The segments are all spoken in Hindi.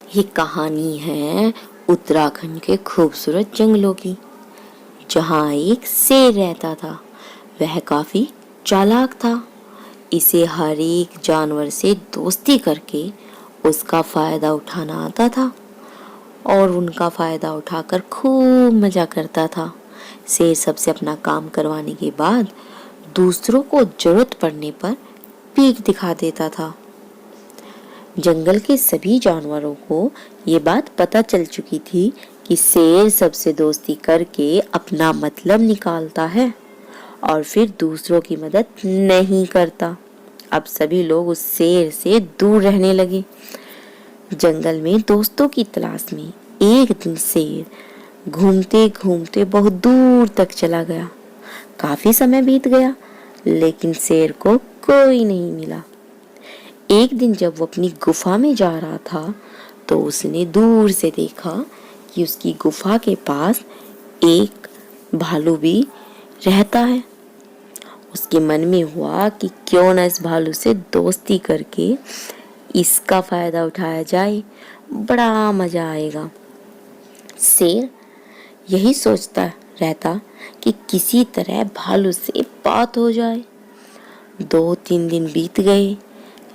ये कहानी है उत्तराखंड के खूबसूरत जंगलों की, जहाँ एक शेर रहता था। वह काफी चालाक था। इसे हर एक जानवर से दोस्ती करके उसका फायदा उठाना आता था और उनका फायदा उठाकर खूब मजा करता था। शेर सबसे अपना काम करवाने के बाद दूसरों को जरूरत पड़ने पर पीठ दिखा देता था। जंगल के सभी जानवरों को ये बात पता चल चुकी थी कि शेर सबसे दोस्ती करके अपना मतलब निकालता है और फिर दूसरों की मदद नहीं करता। अब सभी लोग उस शेर से दूर रहने लगे। जंगल में दोस्तों की तलाश में एक दिन शेर घूमते घूमते बहुत दूर तक चला गया। काफी समय बीत गया, लेकिन शेर को कोई नहीं मिला। एक दिन जब वो अपनी गुफा में जा रहा था, तो उसने दूर से देखा कि उसकी गुफा के पास एक भालू भी रहता है। उसके मन में हुआ कि क्यों न इस भालू से दोस्ती करके इसका फायदा उठाया जाए, बड़ा मजा आएगा। शेर यही सोचता रहता कि किसी तरह भालू से बात हो जाए। 2-3 दिन बीत गए,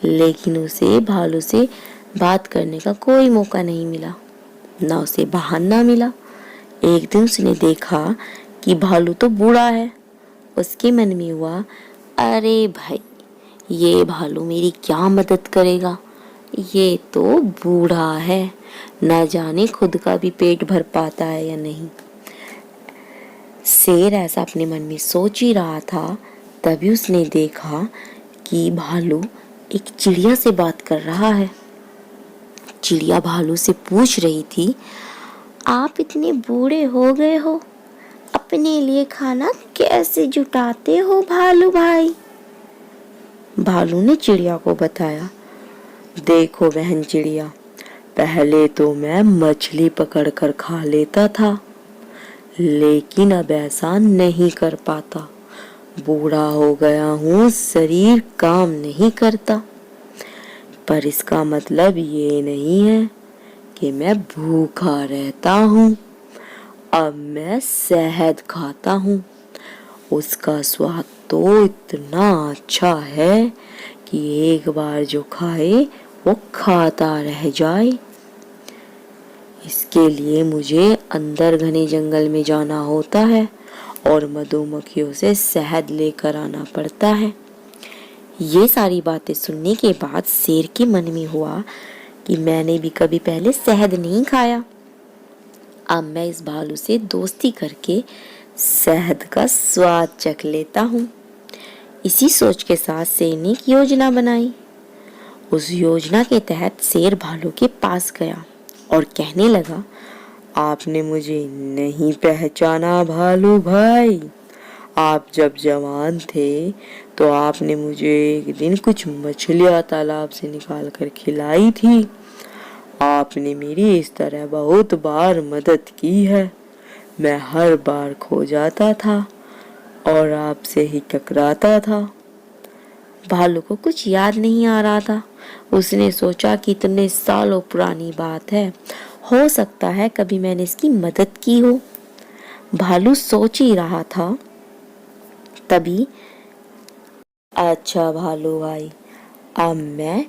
लेकिन उसे भालू से बात करने का कोई मौका नहीं मिला, ना उसे बहाना मिला। एक दिन उसने देखा कि भालू तो बूढ़ा है। उसके मन में हुआ, अरे भाई, ये भालू मेरी क्या मदद करेगा, ये तो बूढ़ा है, न जाने खुद का भी पेट भर पाता है या नहीं। शेर ऐसा अपने मन में सोच ही रहा था, तभी उसने देखा कि भालू एक चिड़िया से बात कर रहा है। चिड़िया भालू से पूछ रही थी, आप इतने बूढ़े हो गए हो, अपने लिए खाना कैसे जुटाते हो भालू भाई? भालू ने चिड़िया को बताया, देखो बहन चिड़िया, पहले तो मैं मछली पकड़कर खा लेता था, लेकिन अब ऐसा नहीं कर पाता। बूढ़ा हो गया हूँ, शरीर काम नहीं करता। पर इसका मतलब ये नहीं है कि मैं भूखा रहता हूँ। अब मैं शहद खाता हूँ। उसका स्वाद तो इतना अच्छा है कि एक बार जो खाए वो खाता रह जाए। इसके लिए मुझे अंदर घने जंगल में जाना होता है और मधुमक्खियों से शहद लेकर आना पड़ता है। ये सारी बातें सुनने के बाद शेर के मन में हुआ कि मैंने भी कभी पहले शहद नहीं खाया। अब मैं इस भालू से दोस्ती करके शहद का स्वाद चख लेता हूँ। इसी सोच के साथ शेर ने एक योजना बनाई। उस योजना के तहत शेर भालू के पास गया और कहने लगा, आपने मुझे नहीं पहचाना भालू भाई। आप जब जवान थे तो आपने मुझे एक दिन कुछ मछलियाँ तालाब से निकाल कर खिलाई थी। आपने मेरी इस तरह बहुत बार मदद की है। मैं हर बार खो जाता था और आपसे ही टकराता था। भालू को कुछ याद नहीं आ रहा था। उसने सोचा कि इतने सालों पुरानी बात है, हो सकता है कभी मैंने इसकी मदद की हो। भालू सोच ही रहा था, तभी, अच्छा भालू भाई, अब मैं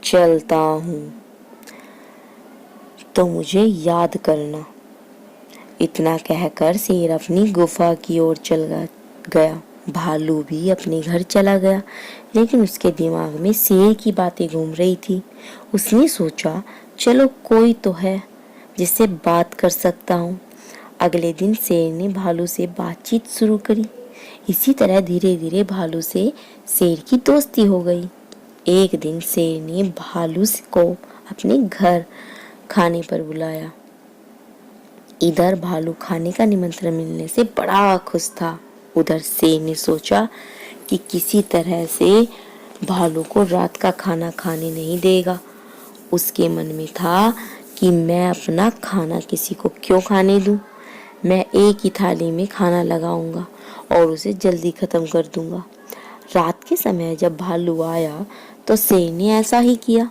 चलता हूँ, तो मुझे याद करना। इतना कहकर शेर अपनी गुफा की ओर चल गया। भालू भी अपने घर चला गया, लेकिन उसके दिमाग में शेर की बातें घूम रही थी। उसने सोचा, चलो कोई तो है जिससे बात कर सकता हूँ। अगले दिन शेर ने भालू से बातचीत शुरू करी। इसी तरह धीरे धीरे भालू से शेर की दोस्ती हो गई। एक दिन शेर ने भालू को अपने घर खाने पर बुलाया। इधर भालू खाने का निमंत्रण मिलने से बड़ा खुश था। उधर शेर ने सोचा कि किसी तरह से भालू को रात का खाना खाने नहीं देगा। उसके मन में था कि मैं अपना खाना किसी को क्यों खाने दूं। मैं एक ही थाली में खाना लगाऊंगा और उसे जल्दी खत्म कर दूंगा। रात के समय जब भालू आया तो शेर ने ऐसा ही किया।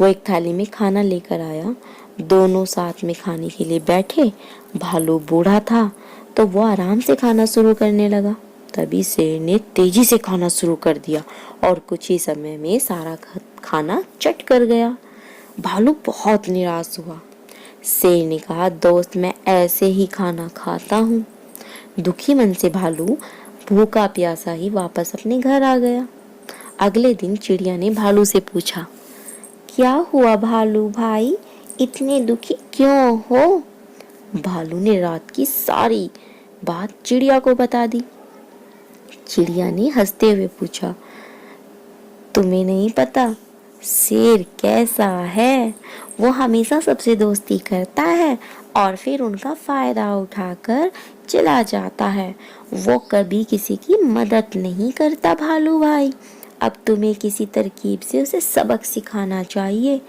वो एक थाली में खाना लेकर आया। दोनों साथ में खाने के लिए बैठे। भालू बूढ़ा था तो वो आराम से खाना शुरू करने लगा। तभी शेर ने तेजी से खाना शुरू कर दिया और कुछ ही समय में सारा खाना चट कर गया। भालू बहुत निराश हुआ। शेर ने कहा, दोस्त, मैं ऐसे ही खाना खाता हूँ। दुखी मन से भालू भूखा प्यासा ही वापस अपने घर आ गया। अगले दिन चिड़िया ने भालू से पूछा, क्या हुआ भालू भाई, इतने दुखी क्यों हो? भालू ने रात की सारी बात चिड़िया को बता दी। चिड़िया ने हंसते हुए पूछा, तुम्हें नहीं पता शेर कैसा है? वो हमेशा सबसे दोस्ती करता है और फिर उनका फायदा उठाकर चला जाता है। वो कभी किसी की मदद नहीं करता भालू भाई। अब तुम्हें किसी तरकीब से उसे सबक सिखाना चाहिए।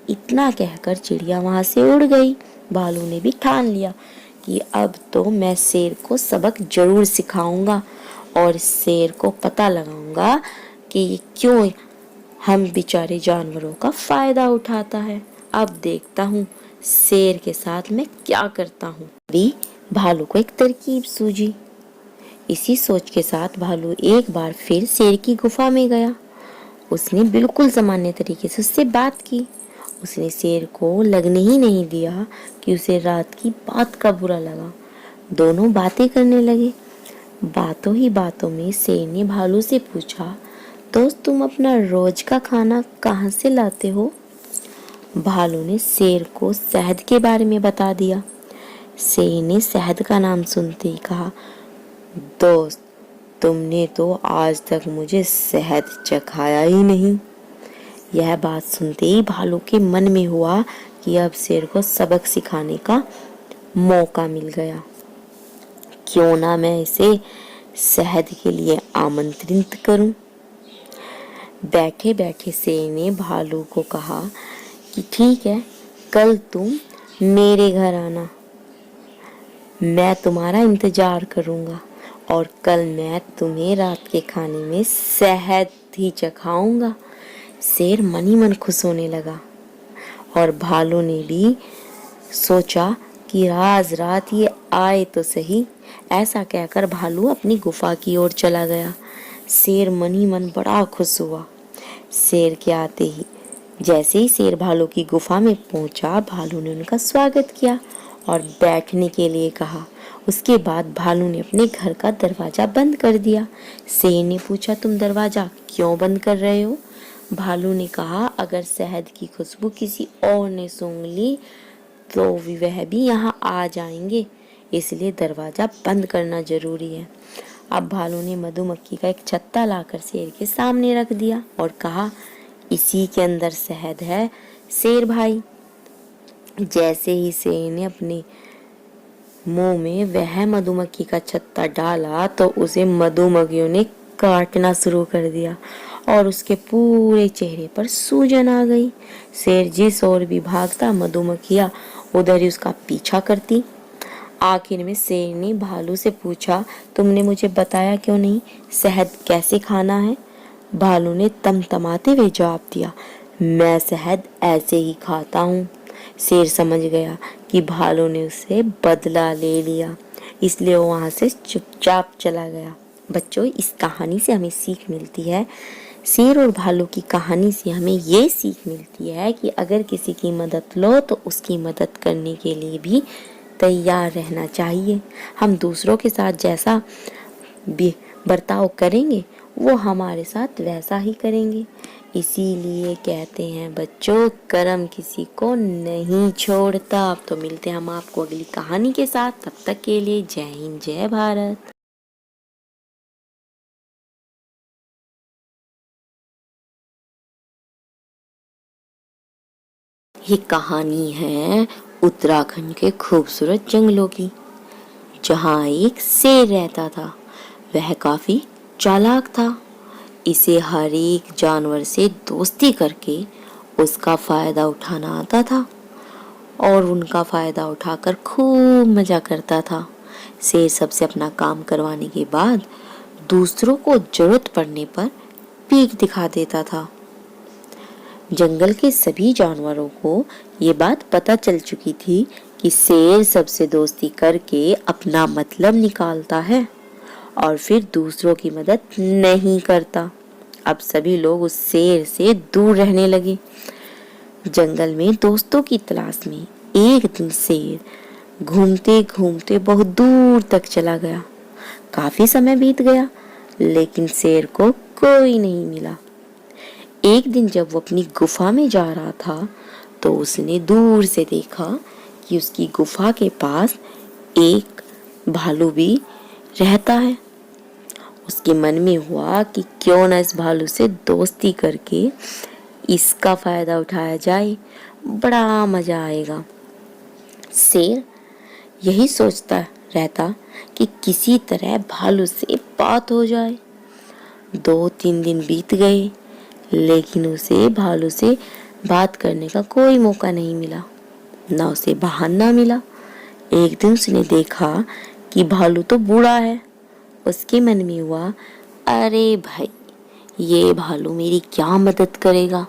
इतना कहकर चिड़िया वहां से उड़ गई। भालू ने भी ठान लिया कि अब तो मैं शेर को सबक जरूर सिखाऊंगा और शेर को पता लगाऊंगा कि क्यों हम बेचारे जानवरों का फायदा उठाता है। अब देखता हूँ शेर के साथ मैं क्या करता हूँ। अभी भालू को एक तरकीब सूझी। इसी सोच के साथ भालू एक बार फिर शेर की गुफा में गया। उसने बिल्कुल सामान्य तरीके से उससे बात की। उसने शेर को लगने ही नहीं दिया कि उसे रात की बात का बुरा लगा। दोनों बातें करने लगे। बातों ही बातों में शेर ने भालू से पूछा, दोस्त, तुम अपना रोज का खाना कहाँ से लाते हो? भालू ने शेर को शहद के बारे में बता दिया। शेर ने शहद का नाम सुनते ही कहा, दोस्त, तुमने तो आज तक मुझे शहद चखाया ही नहीं। यह बात सुनते ही भालू के मन में हुआ कि अब शेर को सबक सिखाने का मौका मिल गया। क्यों ना मैं इसे शहद के लिए आमंत्रित करूं। बैठे बैठे शेर ने भालू को कहा कि ठीक है, कल तुम मेरे घर आना, मैं तुम्हारा इंतजार करूंगा और कल मैं तुम्हें रात के खाने में शहद ही चखाऊंगा। शेर मन ही मन खुश होने लगा और भालू ने भी सोचा कि आज रात ये आए तो सही। ऐसा कहकर भालू अपनी गुफा की ओर चला गया। शेर मन ही मन बड़ा खुश हुआ। शेर के आते ही जैसे ही शेर भालू की गुफा में पहुंचा, भालू ने उनका स्वागत किया और बैठने के लिए कहा। उसके बाद भालू ने अपने घर का दरवाजा बंद कर दिया। शेर ने पूछा, तुम दरवाजा क्यों बंद कर रहे हो? भालू ने कहा, अगर शहद की खुशबू किसी और ने सूंघ ली तो वह भी यहाँ आ जाएंगे, इसलिए दरवाजा बंद करना जरूरी है। अब भालू ने मधुमक्खी का एक छत्ता लाकर शेर के सामने रख दिया और कहा, इसी के अंदर शहद है शेर भाई। जैसे ही शेर ने अपने मुंह में वह मधुमक्खी का छत्ता डाला तो उसे मधुमक्खियों ने काटना शुरू कर दिया और उसके पूरे चेहरे पर सूजन आ गई। शेर जिस ओर भी भागता, मधुमक्खियां उधर ही उसका पीछा करती। आखिर में शेर ने भालू से पूछा, तुमने मुझे बताया क्यों नहीं शहद कैसे खाना है? भालू ने तमतमाते हुए जवाब दिया, मैं शहद ऐसे ही खाता हूँ। शेर समझ गया कि भालू ने उससे बदला ले लिया, इसलिए वो वहां से चुपचाप चला गया। बच्चों, इस कहानी से हमें सीख मिलती है, शेर और भालू की कहानी से हमें ये सीख मिलती है कि अगर किसी की मदद लो तो उसकी मदद करने के लिए भी तैयार रहना चाहिए। हम दूसरों के साथ जैसा बर्ताव करेंगे वो हमारे साथ वैसा ही करेंगे। इसीलिए कहते हैं बच्चों, कर्म किसी को नहीं छोड़ता। अब तो मिलते हैं हम आपको अगली कहानी के साथ। तब तक के लिए जय हिंद, जय भारत। ये कहानी है उत्तराखंड के खूबसूरत जंगलों की, जहाँ एक शेर रहता था। वह काफी चालाक था। इसे हर एक जानवर से दोस्ती करके उसका फायदा उठाना आता था और उनका फायदा उठाकर खूब मजा करता था। शेर सबसे अपना काम करवाने के बाद दूसरों को जरूरत पड़ने पर पीठ दिखा देता था। जंगल के सभी जानवरों को ये बात पता चल चुकी थी कि शेर सबसे दोस्ती करके अपना मतलब निकालता है और फिर दूसरों की मदद नहीं करता। अब सभी लोग उस शेर से दूर रहने लगे। जंगल में दोस्तों की तलाश में एक दिन शेर घूमते घूमते बहुत दूर तक चला गया। काफी समय बीत गया, लेकिन शेर को कोई नहीं मिला। एक दिन जब वो अपनी गुफा में जा रहा था, तो उसने दूर से देखा कि उसकी गुफा के पास एक भालू भी रहता है। उसके मन में हुआ कि क्यों न इस भालू से दोस्ती करके इसका फायदा उठाया जाए, बड़ा मजा आएगा। शेर यही सोचता रहता कि किसी तरह भालू से बात हो जाए। 2-3 दिन बीत गए, लेकिन उसे भालू से बात करने का कोई मौका नहीं मिला, ना उसे बहाना मिला। एक दिन उसने देखा कि भालू तो बूढ़ा है। उसके मन में हुआ, अरे भाई, ये भालू मेरी क्या मदद करेगा,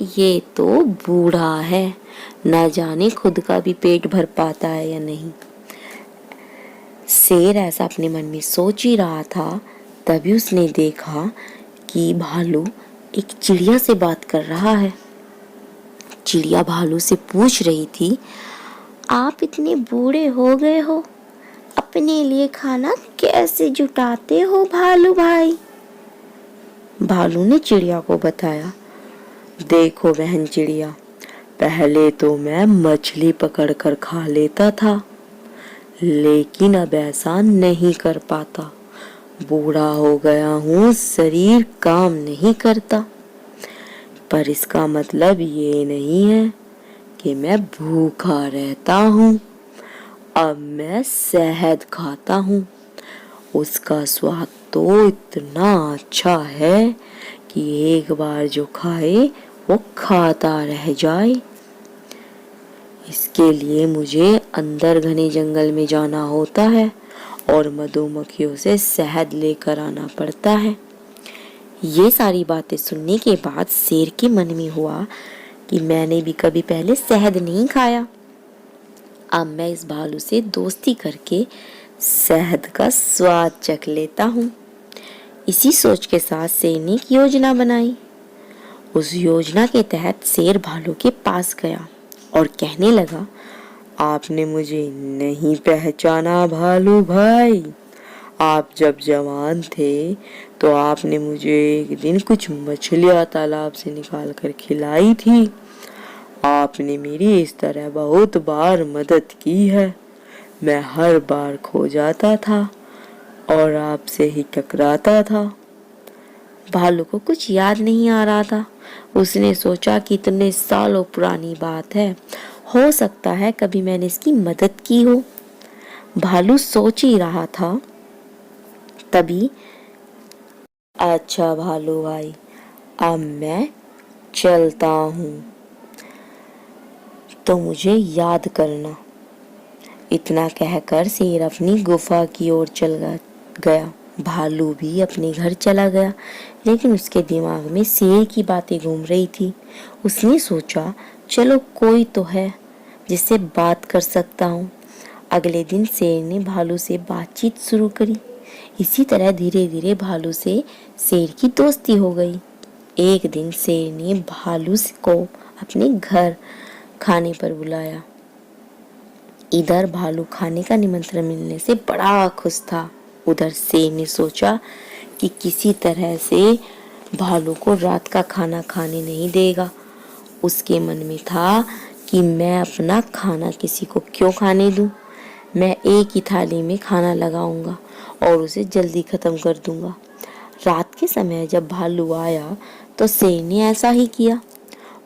ये तो बूढ़ा है, ना जाने खुद का भी पेट भर पाता है या नहीं। शेर ऐसा अपने मन में सोच ही रहा था, तभी उसने देखा कि भालू एक चिड़िया से बात कर रहा है। चिड़िया भालू से पूछ रही थी, आप इतने बूढ़े हो गए हो, अपने लिए खाना कैसे जुटाते हो भालू भाई? भालू ने चिड़िया को बताया, देखो बहन चिड़िया, पहले तो मैं मछली पकड़कर खा लेता था, लेकिन अब ऐसा नहीं कर पाता। बूढ़ा हो गया हूँ, शरीर काम नहीं करता। पर इसका मतलब ये नहीं है कि मैं भूखा रहता हूँ। अब मैं शहद खाता हूँ, उसका स्वाद तो इतना अच्छा है कि एक बार जो खाए वो खाता रह जाए। इसके लिए मुझे अंदर घने जंगल में जाना होता है और मधुमक्खियों से शहद लेकर आना पड़ता है। ये सारी बातें सुनने के बाद शेर के मन में हुआ कि मैंने भी कभी पहले शहद नहीं खाया। अब मैं इस भालू से दोस्ती करके शहद का स्वाद चख लेता हूँ। इसी सोच के साथ शेर ने एक योजना बनाई। उस योजना के तहत शेर भालू के पास गया और कहने लगा, आपने मुझे नहीं पहचाना भालू भाई। आप जब जवान थे तो आपने मुझे एक दिन कुछ मछलियाँ तालाब से निकाल कर खिलाई थी। आपने मेरी इस तरह बहुत बार मदद की है। मैं हर बार खो जाता था और आपसे ही टकराता था। भालू को कुछ याद नहीं आ रहा था। उसने सोचा कि इतने सालों पुरानी बात है, हो सकता है कभी मैंने इसकी मदद की हो। भालू सोच ही रहा था, तभी, अच्छा भालू भाई, अब मैं चलता हूँ, तो मुझे याद करना। इतना कहकर शेर अपनी गुफा की ओर चल गया। भालू भी अपने घर चला गया, लेकिन उसके दिमाग में शेर की बातें घूम रही थी। उसने सोचा, चलो कोई तो है जिससे बात कर सकता हूँ। अगले दिन शेर ने भालू से बातचीत शुरू करी। इसी तरह धीरे धीरे भालू से शेर की दोस्ती हो गई। एक दिन शेर ने भालू को अपने घर खाने पर बुलाया। इधर भालू खाने का निमंत्रण मिलने से बड़ा खुश था। उधर शेर ने सोचा कि किसी तरह से भालू को रात का खाना खाने नहीं देगा। उसके मन में था कि मैं अपना खाना किसी को क्यों खाने दूं। मैं एक ही थाली में खाना लगाऊंगा और उसे जल्दी खत्म कर दूंगा। रात के समय जब भालू आया तो शेर ने ऐसा ही किया।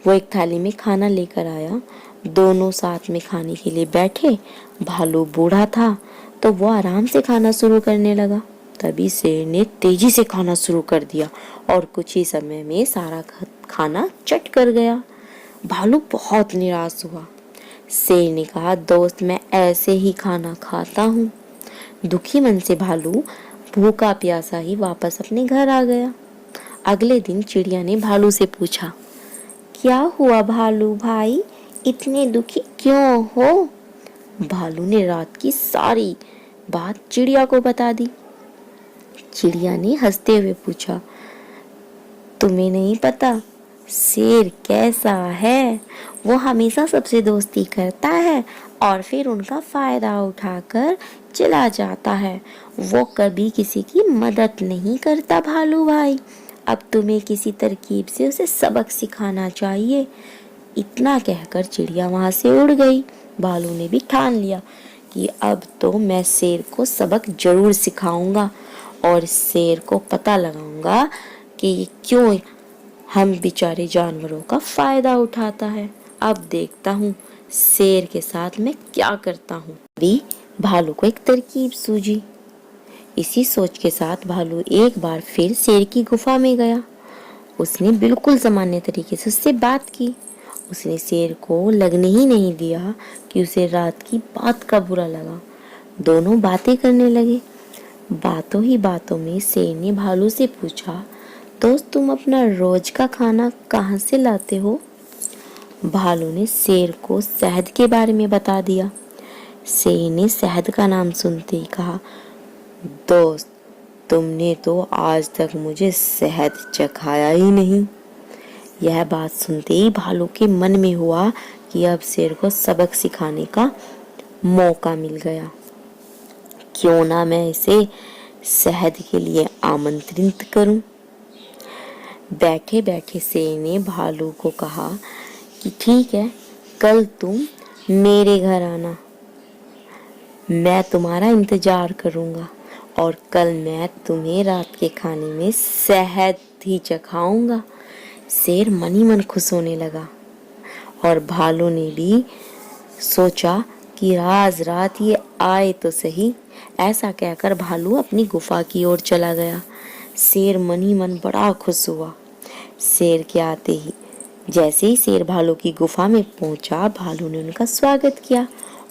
वो एक थाली में खाना लेकर आया। दोनों साथ में खाने के लिए बैठे। भालू बूढ़ा था तो वो आराम से खाना शुरू करने लगा। तभी शेर ने तेजी से खाना शुरू कर दिया और कुछ ही समय में सारा खाना चट कर गया। भालू बहुत निराश हुआ। शेर ने कहा, दोस्त, मैं ऐसे ही खाना खाता हूँ। दुखी मन से भालू भूखा प्यासा ही वापस अपने घर आ गया। अगले दिन चिड़िया ने भालू से पूछा क्या हुआ भालू भाई, इतने दुखी क्यों हो? भालू ने रात की सारी बात चिड़िया को बता दी। चिड़िया ने हंसते हुए पूछा, तुम्हें नहीं पता शेर कैसा है? वो हमेशा सबसे दोस्ती करता है और फिर उनका फायदा उठाकर चला जाता है। वो कभी किसी की मदद नहीं करता भालू भाई। अब तुम्हें किसी तरकीब से उसे सबक सिखाना चाहिए। इतना कहकर चिड़िया वहां से उड़ गई। भालू ने भी ठान लिया कि अब तो मैं शेर को सबक जरूर सिखाऊंगा और शेर को पता लगाऊंगा कि क्यों हम बेचारे जानवरों का फायदा उठाता है। अब देखता हूँ शेर के साथ मैं क्या करता हूँ। अभी भालू को एक तरकीब सूझी। इसी सोच के साथ भालू एक बार फिर शेर की गुफा में गया। उसने बिल्कुल सामान्य तरीके से उससे बात की। उसने शेर को लगने ही नहीं दिया कि उसे रात की बात का बुरा लगा। दोनों बातें करने लगे। बातों ही बातों में शेर ने भालू से पूछा, दोस्त तुम अपना रोज का खाना कहाँ से लाते हो? भालू ने शेर को शहद के बारे में बता दिया। शेर ने शहद का नाम सुनते ही कहा, दोस्त तुमने तो आज तक मुझे शहद चखाया ही नहीं। यह बात सुनते ही भालू के मन में हुआ कि अब शेर को सबक सिखाने का मौका मिल गया। क्यों ना मैं इसे शहद के लिए आमंत्रित करूं। बैठे बैठे शेर ने भालू को कहा कि ठीक है, कल तुम मेरे घर आना, मैं तुम्हारा इंतजार करूंगा और कल मैं तुम्हें रात के खाने में शहद ही चखाऊंगा। शेर मन ही मन खुश होने लगा और भालू ने भी सोचा कि आज रात ये आए तो सही। ऐसा कहकर भालू अपनी गुफा की ओर चला गया। शेर मन ही मन बड़ा खुश हुआ। शेर के आते ही जैसे ही शेर भालू की गुफा में पहुंचा, भालू ने उनका स्वागत किया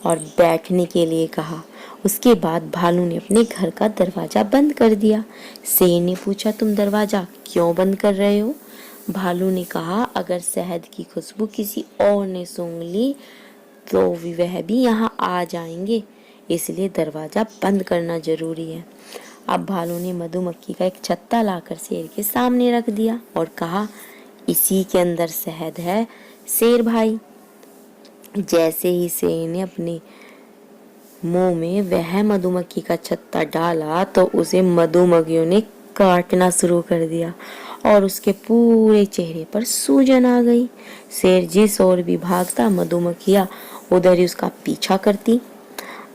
और बैठने के लिए कहा। उसके बाद भालू ने अपने घर का दरवाजा बंद कर दिया। शेर ने पूछा, तुम दरवाजा क्यों बंद कर रहे हो? भालू ने कहा, अगर शहद की खुशबू किसी और ने सूंघ ली तो वह भी यहाँ आ जाएंगे, इसलिए दरवाजा बंद करना जरूरी है। अब भालू ने मधुमक्खी का एक छत्ता लाकर शेर के सामने रख दिया और कहा, इसी के अंदर शहद है शेर भाई। जैसे ही शेर ने अपने मुंह में वह मधुमक्खी का छत्ता डाला तो उसे मधुमक्खियों ने काटना शुरू कर दिया और उसके पूरे चेहरे पर सूजन आ गई। शेर जिस ओर भी भागता, मधुमक्खियां उधर ही उसका पीछा करती।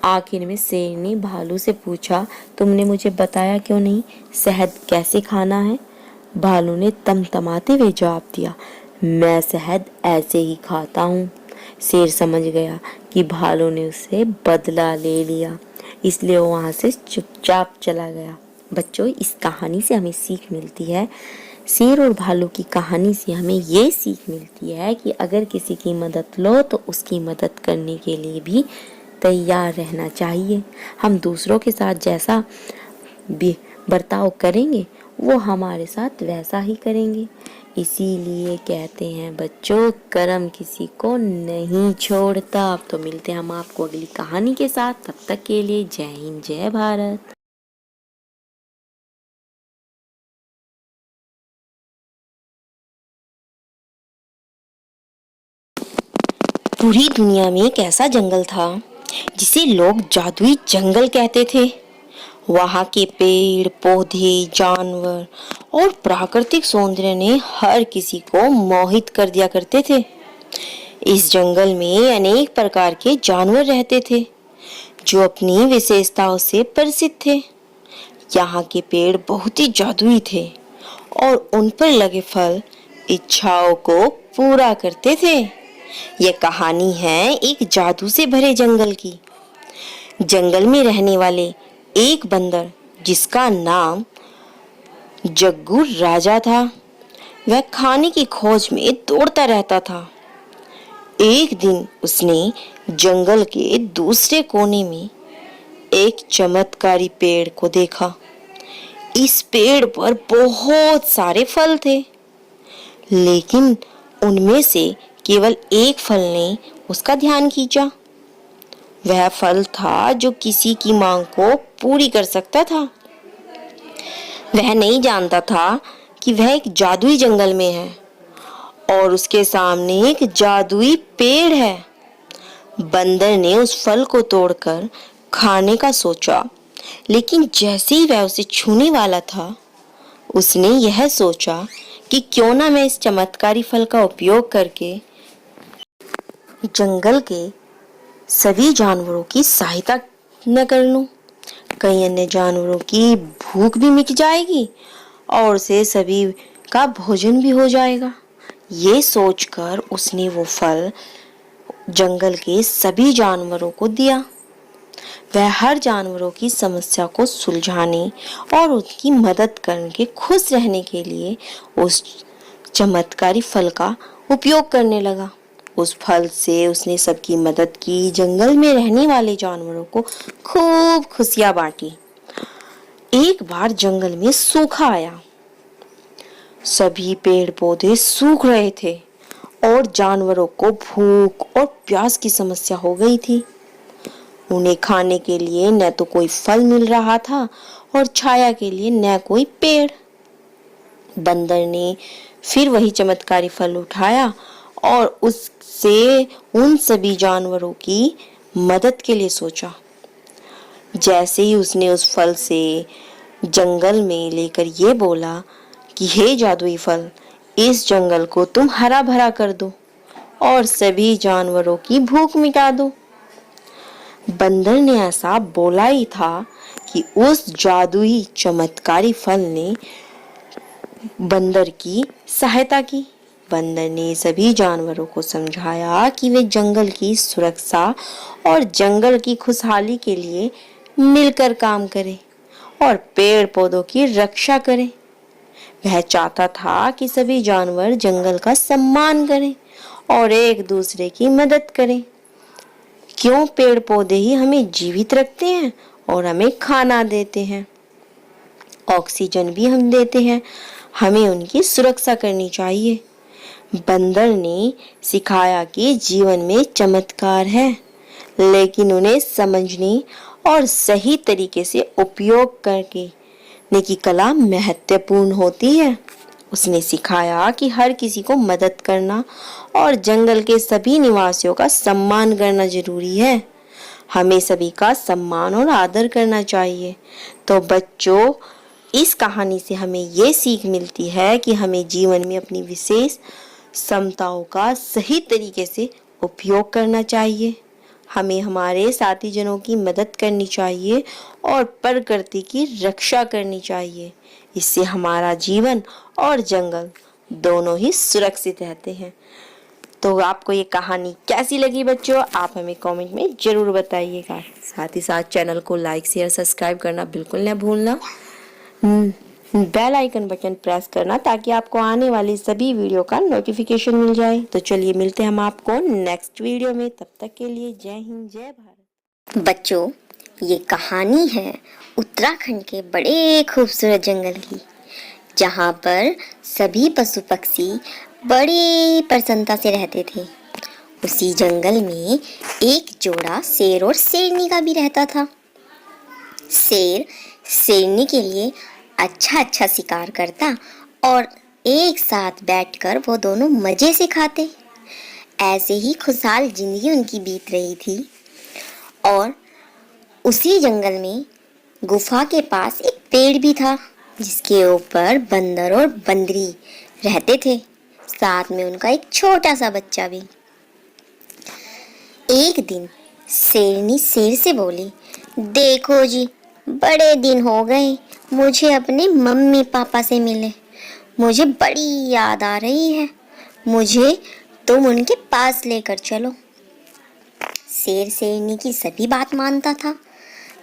आखिर में शेर ने भालू से पूछा, तुमने मुझे बताया क्यों नहीं शहद कैसे खाना है? भालू ने तमतमाते हुए जवाब दिया, मैं शहद ऐसे ही खाता हूँ। शेर समझ गया कि भालू ने उससे बदला ले लिया, इसलिए वो वहां से चुपचाप चला गया। बच्चों, इस कहानी से हमें सीख मिलती है, शेर और भालू की कहानी से हमें ये सीख मिलती है कि अगर किसी की मदद लो तो उसकी मदद करने के लिए भी तैयार रहना चाहिए। हम दूसरों के साथ जैसा भी बर्ताव करेंगे वो हमारे साथ वैसा ही करेंगे। इसीलिए कहते हैं बच्चों, कर्म किसी को नहीं छोड़ता। अब तो मिलते हैं हम आपको अगली कहानी के साथ। तब तक के लिए जय हिंद, जय भारत। पूरी दुनिया में एक ऐसा जंगल था जिसे लोग जादुई जंगल कहते थे। वहाँ के पेड़ पौधे, जानवर और प्राकृतिक सौंदर्य ने हर किसी को मोहित कर दिया करते थे। इस जंगल में अनेक प्रकार के जानवर रहते थे जो अपनी विशेषताओं से प्रसिद्ध थे। यहाँ के पेड़ बहुत ही जादुई थे और उन पर लगे फल इच्छाओं को पूरा करते थे। यह कहानी है एक जादू से भरे जंगल की। जंगल में रहने वाले एक बंदर जिसका नाम जग्गू राजा था, वह खाने की खोज में दौड़ता रहता था। एक दिन उसने जंगल के दूसरे कोने में एक चमत्कारी पेड़ को देखा। इस पेड़ पर बहुत सारे फल थे, लेकिन उनमें से केवल एक फल ने उसका ध्यान खींचा। वह फल था जो किसी की मांग को पूरी कर सकता था। वह नहीं जानता था कि वह एक जादुई जंगल में है और उसके सामने एक जादुई पेड़ है। बंदर ने उस फल को तोड़कर खाने का सोचा, लेकिन जैसे ही वह उसे छूने वाला था, उसने यह सोचा कि क्यों ना मैं इस चमत्कारी फल का उपयोग करके जंगल के सभी जानवरों की सहायता न कर लूं। कई अन्य जानवरों की भूख भी मिट जाएगी और उसे सभी का भोजन भी हो जाएगा। ये सोचकर उसने वो फल जंगल के सभी जानवरों को दिया। वह हर जानवरों की समस्या को सुलझाने और उनकी मदद करके खुश रहने के लिए उस चमत्कारी फल का उपयोग करने लगा। उस फल से उसने सबकी मदद की, जंगल में रहने वाले जानवरों को खूब खुशियां बांटी। एक बार जंगल में सूखा आया। सभी पेड़ पौधे सूख रहे थे और जानवरों को भूख और प्यास की समस्या हो गई थी। उन्हें खाने के लिए न तो कोई फल मिल रहा था और छाया के लिए न कोई पेड़। बंदर ने फिर वही चमत्कारी फल उठाया और उससे उन सभी जानवरों की मदद के लिए सोचा। जैसे ही उसने उस फल से जंगल में लेकर ये बोला कि हे जादुई फल, इस जंगल को तुम हरा भरा कर दो और सभी जानवरों की भूख मिटा दो। बंदर ने ऐसा बोला ही था कि उस जादुई चमत्कारी फल ने बंदर की सहायता की। बंदर ने सभी जानवरों को समझाया कि वे जंगल की सुरक्षा और जंगल की खुशहाली के लिए मिलकर काम करें और पेड़ पौधों की रक्षा करें। वह चाहता था कि सभी जानवर जंगल का सम्मान करें और एक दूसरे की मदद करें। क्यों, पेड़ पौधे ही हमें जीवित रखते हैं और हमें खाना देते हैं, ऑक्सीजन भी हम देते हैं। हमें उनकी सुरक्षा करनी चाहिए। बंदर ने सिखाया कि जीवन में चमत्कार है, लेकिन उन्हें समझने और सही तरीके से उपयोग करने की कला महत्वपूर्ण होती है। उसने सिखाया कि हर किसी को मदद करना और जंगल के सभी निवासियों का सम्मान करना जरूरी है। हमें सभी का सम्मान और आदर करना चाहिए। तो बच्चों, इस कहानी से हमें ये सीख मिलती है कि हमें जीवन में अपनी विशेष क्षमताओं का सही तरीके से उपयोग करना चाहिए। हमें हमारे साथी जनों की मदद करनी चाहिए और प्रकृति की रक्षा करनी चाहिए। इससे हमारा जीवन और जंगल दोनों ही सुरक्षित रहते हैं। तो आपको ये कहानी कैसी लगी बच्चों, आप हमें कमेंट में जरूर बताइएगा। साथ ही साथ चैनल को लाइक शेयर सब्सक्राइब करना बिल्कुल न भूलना। बेल आइकन बटन प्रेस करना ताकि आपको आने वाली सभी वीडियो का नोटिफिकेशन मिल जाए। तो चलिए मिलते हैं हम आपको नेक्स्ट वीडियो में। तब तक के लिए जय हिंद, जय भारत। बच्चों, ये कहानी है उत्तराखंड के बड़े खूबसूरत जंगल की, जहाँ पर सभी पशु पक्षी बड़ी प्रसन्नता से रहते थे। उसी जंगल में एक जोड़ा शेर और शेरनी का भी रहता था। शेर शेरनी के लिए अच्छा शिकार करता और एक साथ बैठकर वो दोनों मजे से खाते। ऐसे ही खुशहाल जिंदगी उनकी बीत रही थी। और उसी जंगल में गुफा के पास एक पेड़ भी था, जिसके ऊपर बंदर और बंदरी रहते थे, साथ में उनका एक छोटा सा बच्चा भी। एक दिन शेरनी शेर से बोली, देखो जी, बड़े दिन हो गए मुझे अपने मम्मी पापा से मिले। मुझे बड़ी याद आ रही है, मुझे तुम उनके पास लेकर चलो। शेर शेरनी की सभी बात मानता था।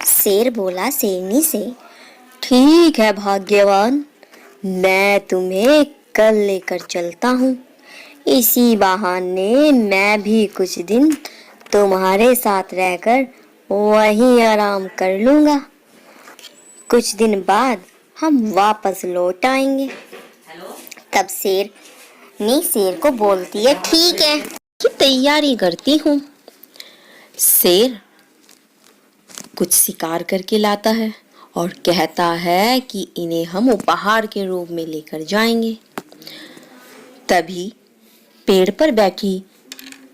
शेर बोला शेरनी से, ठीक है भाग्यवान, मैं तुम्हें कल लेकर चलता हूँ। इसी बहाने मैं भी कुछ दिन तुम्हारे साथ रहकर वहीं आराम कर लूँगा। कुछ दिन बाद हम वापस लौट आएंगे। तब शेर नी शेर को बोलती है, ठीक है, की तैयारी करती हूँ। शेर कुछ शिकार करके लाता है और कहता है कि इन्हें हम उपहार के रूप में लेकर जाएंगे। तभी पेड़ पर बैठी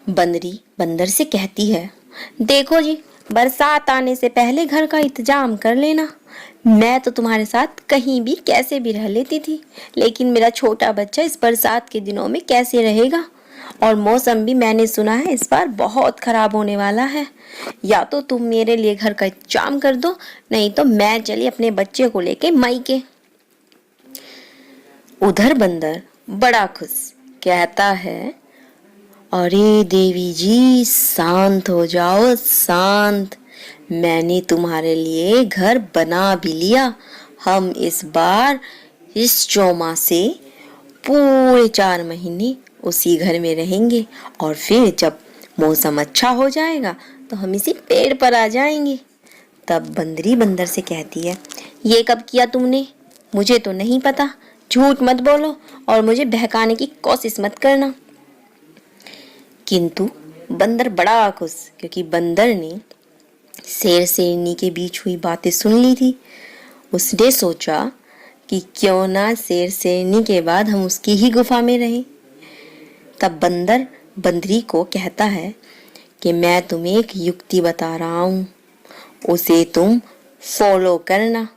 बंदरी बंदर से कहती है, देखो जी, बरसात आने से पहले घर का इंतजाम कर लेना। मैं तो तुम्हारे साथ कहीं भी कैसे भी रह लेती थी, लेकिन मेरा छोटा बच्चा इस बरसात के दिनों में कैसे रहेगा? और मौसम भी मैंने सुना है इस बार बहुत खराब होने वाला है। या तो तुम मेरे लिए घर का इंतजाम कर दो, नहीं तो मैं चली अपने बच्चे को लेके मायके। उधर बंदर बड़ा खुश कहता है, अरे देवी जी, शांत हो जाओ, शांत। मैंने तुम्हारे लिए घर बना भी लिया। हम इस बार इस चौमासे पूरे 4 महीने उसी घर में रहेंगे और फिर जब मौसम अच्छा हो जाएगा तो हम इसी पेड़ पर आ जाएंगे। तब बंदरी बंदर से कहती है, ये कब किया तुमने? मुझे तो नहीं पता। झूठ मत बोलो और मुझे बहकाने की कोशिश मत करना। किंतु बंदर बड़ा खुश, क्योंकि बंदर ने शेर शेरनी के बीच हुई बातें सुन ली थी। उसने सोचा कि क्यों ना शेर शेरनी के बाद हम उसकी ही गुफा में रहें। तब बंदर बंदरी को कहता है कि मैं तुम्हें एक युक्ति बता रहा हूँ, उसे तुम फॉलो करना,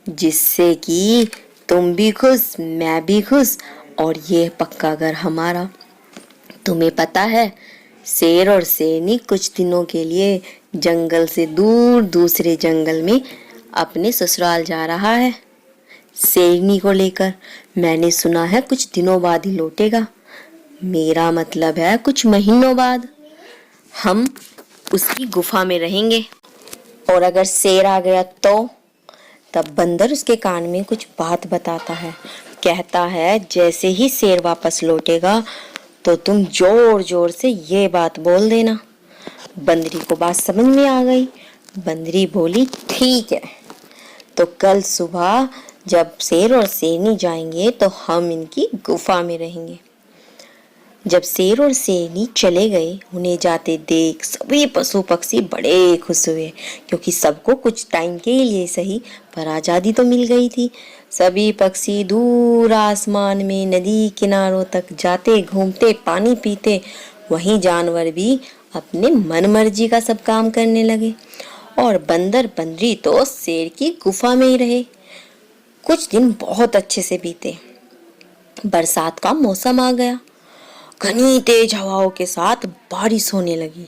जिससे कि तुम भी खुश, मैं भी खुश और ये पक्का घर हमारा। तुम्हें पता है, शेर और शेरनी कुछ दिनों के लिए जंगल से दूर दूसरे जंगल में अपने ससुराल जा रहा है। शेरनी को लेकर मैंने सुना है कुछ दिनों बाद ही लौटेगा। मेरा मतलब है कुछ महीनों बाद हम उसकी गुफा में रहेंगे। और अगर शेर आ गया तो? तब बंदर उसके कान में कुछ बात बताता है। कहता है, जैसे ही शेर वापस लौटेगा तो तुम जोर जोर से ये बात बोल देना। बंदरी को बात समझ में आ गई। बंदरी बोली, ठीक है, तो कल सुबह जब शेर और शेरनी जाएंगे तो हम इनकी गुफा में रहेंगे। जब शेर और शेरनी चले गए, उन्हें जाते देख सभी पशु पक्षी बड़े खुश हुए, क्योंकि सबको कुछ टाइम के लिए सही पर आज़ादी तो मिल गई थी। सभी पक्षी दूर आसमान में नदी किनारों तक जाते, घूमते, पानी पीते। वहीं जानवर भी अपने मन मर्जी का सब काम करने लगे और बंदर बंदरी तो शेर की गुफा में ही रहे। कुछ दिन बहुत अच्छे से बीते। बरसात का मौसम आ गया। घनी तेज हवाओं के साथ बारिश होने लगी।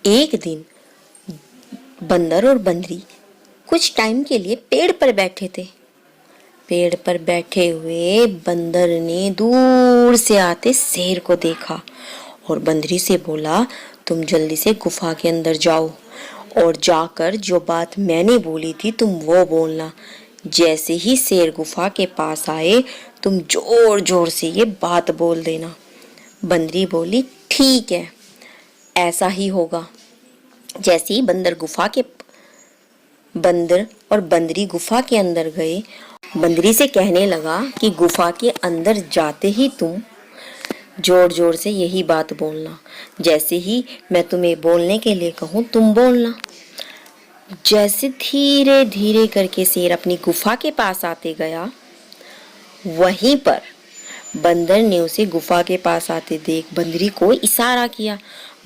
एक दिन बंदर और बंदरी कुछ टाइम के लिए पेड़ पर बैठे थे। पेड़ पर बैठे हुए बंदर ने दूर से आते शेर को देखा और बंदरी से बोला, तुम जल्दी से गुफा के अंदर जाओ और जाकर जो बात मैंने बोली थी तुम वो बोलना। जैसे ही शेर गुफा के पास आए तुम जोर जोर से ये बात बोल देना। बंदरी बोली, ठीक है, ऐसा ही होगा। जैसे ही बंदर और बंदरी गुफा के अंदर गए, बंदरी से कहने लगा कि गुफा के अंदर जाते ही तुम जोर जोर से यही बात बोलना। जैसे ही मैं तुम्हें बोलने के लिए कहूँ तुम बोलना। जैसे धीरे धीरे करके शेर अपनी गुफा के पास आते गया, वहीं पर बंदर ने उसे गुफा के पास आते देख बंदरी को इशारा किया।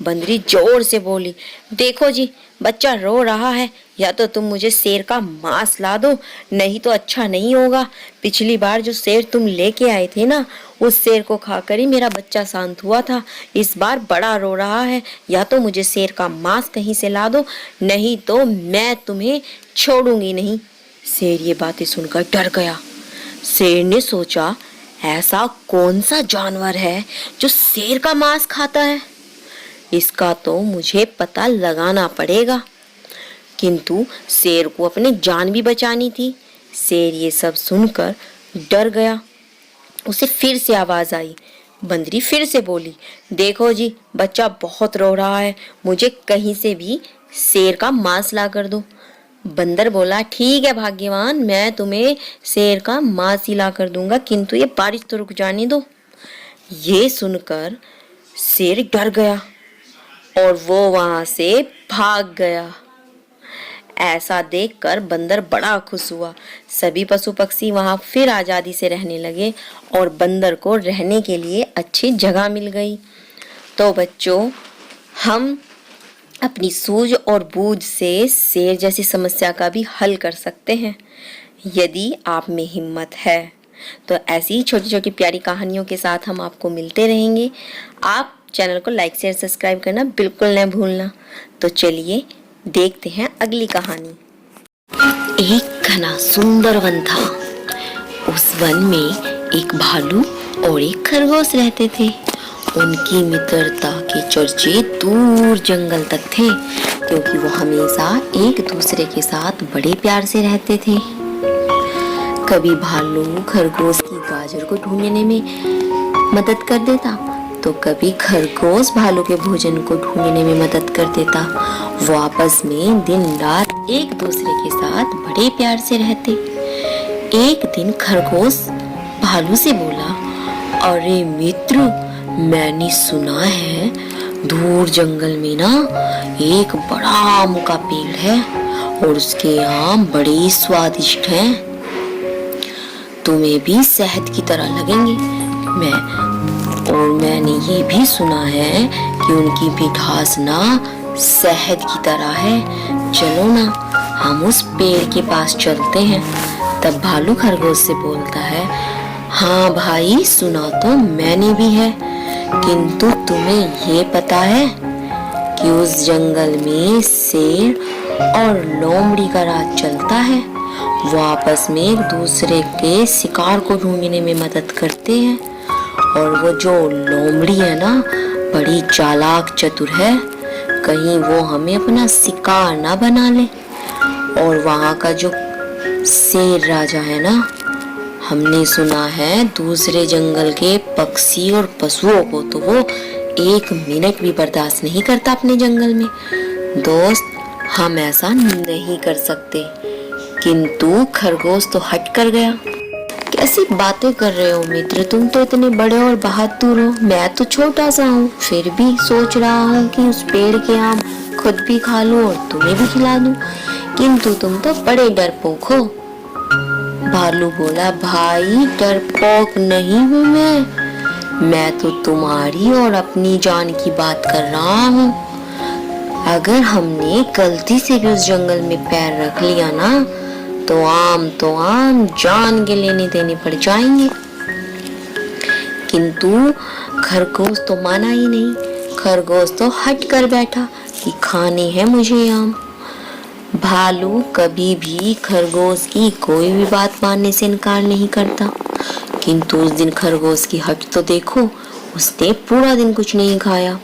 बंदरी जोर से बोली, देखो जी, बच्चा रो रहा है, या तो तुम मुझे शेर का मांस ला दो, नहीं तो अच्छा नहीं होगा। पिछली बार जो शेर तुम लेके आए थे ना, उस शेर को खाकर ही मेरा बच्चा शांत हुआ था। इस बार बड़ा रो रहा है, या तो मुझे शेर का मांस कहीं से ला दो, नहीं तो मैं तुम्हें छोड़ूंगी नहीं। शेर ये बातें सुनकर डर गया। शेर ने सोचा, ऐसा कौन सा जानवर है जो शेर का मांस खाता है? इसका तो मुझे पता लगाना पड़ेगा। किंतु शेर को अपनी जान भी बचानी थी। शेर ये सब सुनकर डर गया। उसे फिर से आवाज आई। बंदरी फिर से बोली, देखो जी, बच्चा बहुत रो रहा है, मुझे कहीं से भी शेर का मांस ला कर दो। बंदर बोला, ठीक है भाग्यवान, मैं तुम्हें शेर का मांस ही ला कर दूंगा, किंतु ये बारिश तो रुक जाने दो। ये सुनकर शेर डर गया और वो वहां से भाग गया। ऐसा देखकर बंदर बड़ा खुश हुआ। सभी पशु पक्षी वहां फिर आजादी से रहने लगे और बंदर को रहने के लिए अच्छी जगह मिल गई। तो बच्चों, हम अपनी सूझ और बूझ से शेर जैसी समस्या का भी हल कर सकते हैं। यदि आप में हिम्मत है तो ऐसी ही छोटी छोटी प्यारी कहानियों के साथ हम आपको मिलते रहेंगे। आप चैनल को लाइक शेयर सब्सक्राइब करना बिल्कुल न भूलना। तो चलिए देखते हैं अगली कहानी। एक घना सुंदर वन था। उस वन में एक भालू और एक खरगोश रहते थे। उनकी मित्रता के चर्चे दूर जंगल तक थे, क्योंकि वो हमेशा एक दूसरे के साथ बड़े प्यार से रहते थे। कभी भालू खरगोश की गाजर को ढूंढने में मदद कर देता, तो कभी खरगोश भालू के भोजन को ढूंढने में मदद कर देता। वो आपस में दिन रात एक दूसरे के साथ बड़े प्यार से रहते। एक दिन खरगोश भालू से बोला, अरे मित्र, मैंने सुना है दूर जंगल में ना एक बड़ा आम का पेड़ है और उसके आम बड़े स्वादिष्ट हैं। तुम्हें भी शहद की तरह लगेंगे। मैंने ये भी सुना है कि उनकी मिठास ना शहद की तरह है। चलो ना, हम उस पेड़ के पास चलते हैं। तब भालू खरगोश से बोलता है, हाँ भाई, सुना तो मैंने भी है, किंतु तुम्हें ये पता है कि उस जंगल में शेर और लोमड़ी का राज चलता है। वो आपस में एक दूसरे के शिकार को ढूंढने में मदद करते हैं। और वो जो लोमड़ी है ना, बड़ी चालाक चतुर है, कहीं वो हमें अपना शिकार ना बना ले। और वहाँ का जो शेर राजा है ना, हमने सुना है दूसरे जंगल के पक्षी और पशुओं को तो वो एक मिनट भी बर्दाश्त नहीं करता अपने जंगल में। दोस्त, हम ऐसा नहीं कर सकते। किंतु खरगोश तो हट कर गया। कैसी बातें कर रहे हो मित्र, तुम तो इतने बड़े और बहादुर हो, मैं तो छोटा सा हूँ, फिर भी सोच रहा हूँ कि उस पेड़ के आम खुद भी खा लूं और तुम्हें भी खिला दूं, किंतु तुम तो बड़े डरपोक हो। भालू बोला, भाई डरपोक नहीं हूँ मैं तो तुम्हारी और अपनी जान की बात कर रहा हूँ। अगर हमने गलती से भी उस जंगल में पैर रख लिया ना, तो आम जान के लेने देने पड़ जाएंगे। किंतु खरगोश तो माना ही नहीं। खरगोश तो हट कर बैठा कि खाने हैं मुझे आम। भालू कभी भी खरगोश की कोई भी बात मानने से इनकार नहीं करता, किंतु उस दिन खरगोश की हट तो देखो, उसने पूरा दिन कुछ नहीं खाया।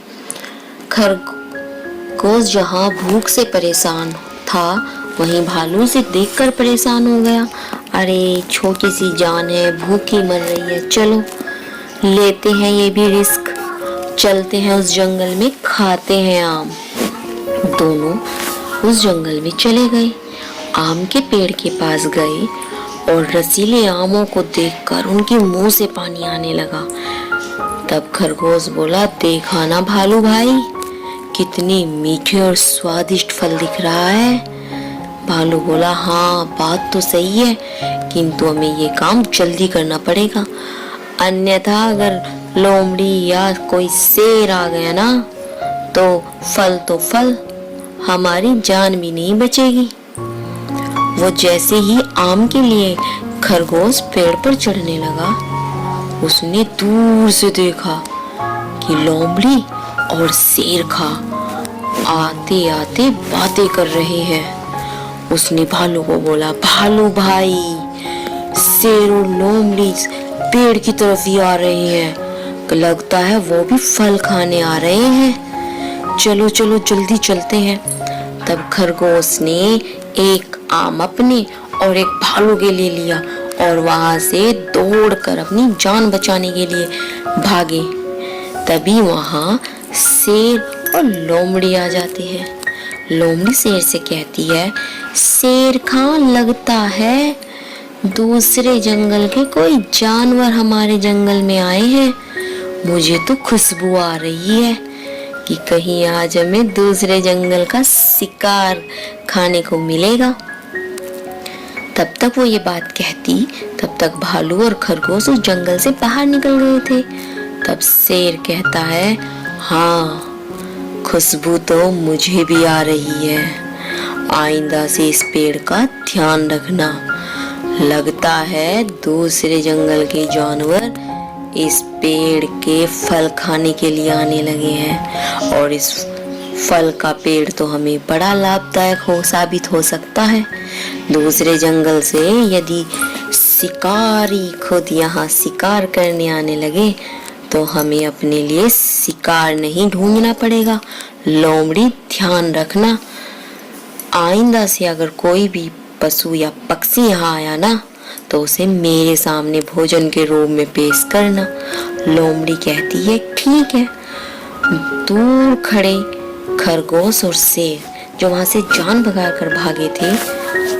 खरगोश जहाँ भूख से परेशान था, वहीं भालू से देखकर परेशान हो गया। अरे छोटी सी जान है, भूखी मर रही है, चलो लेते हैं ये भी रिस्क, चलते हैं उस जंगल में, खाते हैं आम। दोनों उस जंगल में चले गए, आम के पेड़ के पास गए और रसीले आमों को देखकर उनके मुंह से पानी आने लगा। तब खरगोश बोला, देखा ना भालू भाई, कितने मीठे और स्वादिष्ट फल दिख रहा है। भालू बोला, हाँ बात तो सही है, किंतु हमें ये काम जल्दी करना पड़ेगा, अन्यथा अगर लोमड़ी या कोई शेर आ गया ना, तो फल हमारी जान भी नहीं बचेगी। वो जैसे ही आम के लिए खरगोश पेड़ पर चढ़ने लगा, उसने दूर से देखा कि लोमड़ी और शेर आते आते बातें कर रहे हैं। उसने भालू को बोला, भालू भाई, शेर और लोमड़ी पेड़ की तरफ ही आ रहे हैं, तो लगता है वो भी फल खाने आ रहे हैं, चलो चलो जल्दी चलते हैं। तब खरगोश ने एक आम अपने और एक भालू के लिए लिया और वहां से दौड़कर अपनी जान बचाने के लिए भागे। तभी वहां शेर और लोमड़ी आ जाते हैं। लोमड़ी शेर से कहती है, शेर खां, लगता है दूसरे जंगल के कोई जानवर हमारे जंगल में आए हैं मुझे तो खुशबू आ रही है कि कहीं आज हमें दूसरे जंगल का शिकार खाने को मिलेगा। तब तक वो ये बात कहती, तब तक भालू और खरगोश उस जंगल से बाहर निकल गए थे। तब शेर कहता है, हाँ, खुशबू तो मुझे भी आ रही है। आइंदा से इस पेड़ का ध्यान रखना। लगता है दूसरे जंगल के जानवर इस पेड़ के फल खाने के लिए आने लगे हैं और इस फल का पेड़ तो हमें बड़ा लाभदायक साबित हो सकता है। दूसरे जंगल से यदि शिकारी खुद यहाँ शिकार करने आने लगे तो हमें अपने लिए शिकार नहीं ढूंढना पड़ेगा। लोमड़ी, ध्यान रखना, आइंदा से अगर कोई भी पशु या पक्षी यहाँ आया ना तो उसे मेरे सामने भोजन के रूप में पेश करना। लोमड़ी कहती है, ठीक है। दूर खड़े खरगोश और शेर जो वहां से जान भगाकर भागे थे,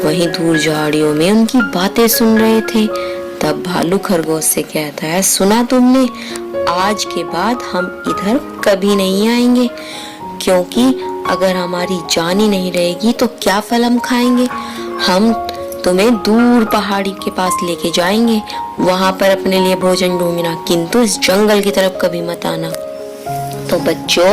वहीं दूर झाड़ियों में उनकी बातें सुन रहे थे। तब भालू खरगोश से कहता है, सुना तुमने, आज के बाद हम इधर कभी नहीं आएंगे, क्योंकि अगर हमारी जान ही नहीं रहेगी तो क्या फल हम खाएंगे। हम तुम्हें दूर पहाड़ी के पास लेके जाएंगे, वहां पर अपने लिए भोजन ढूंढना, किंतु इस जंगल की तरफ कभी मत आना। तो बच्चों,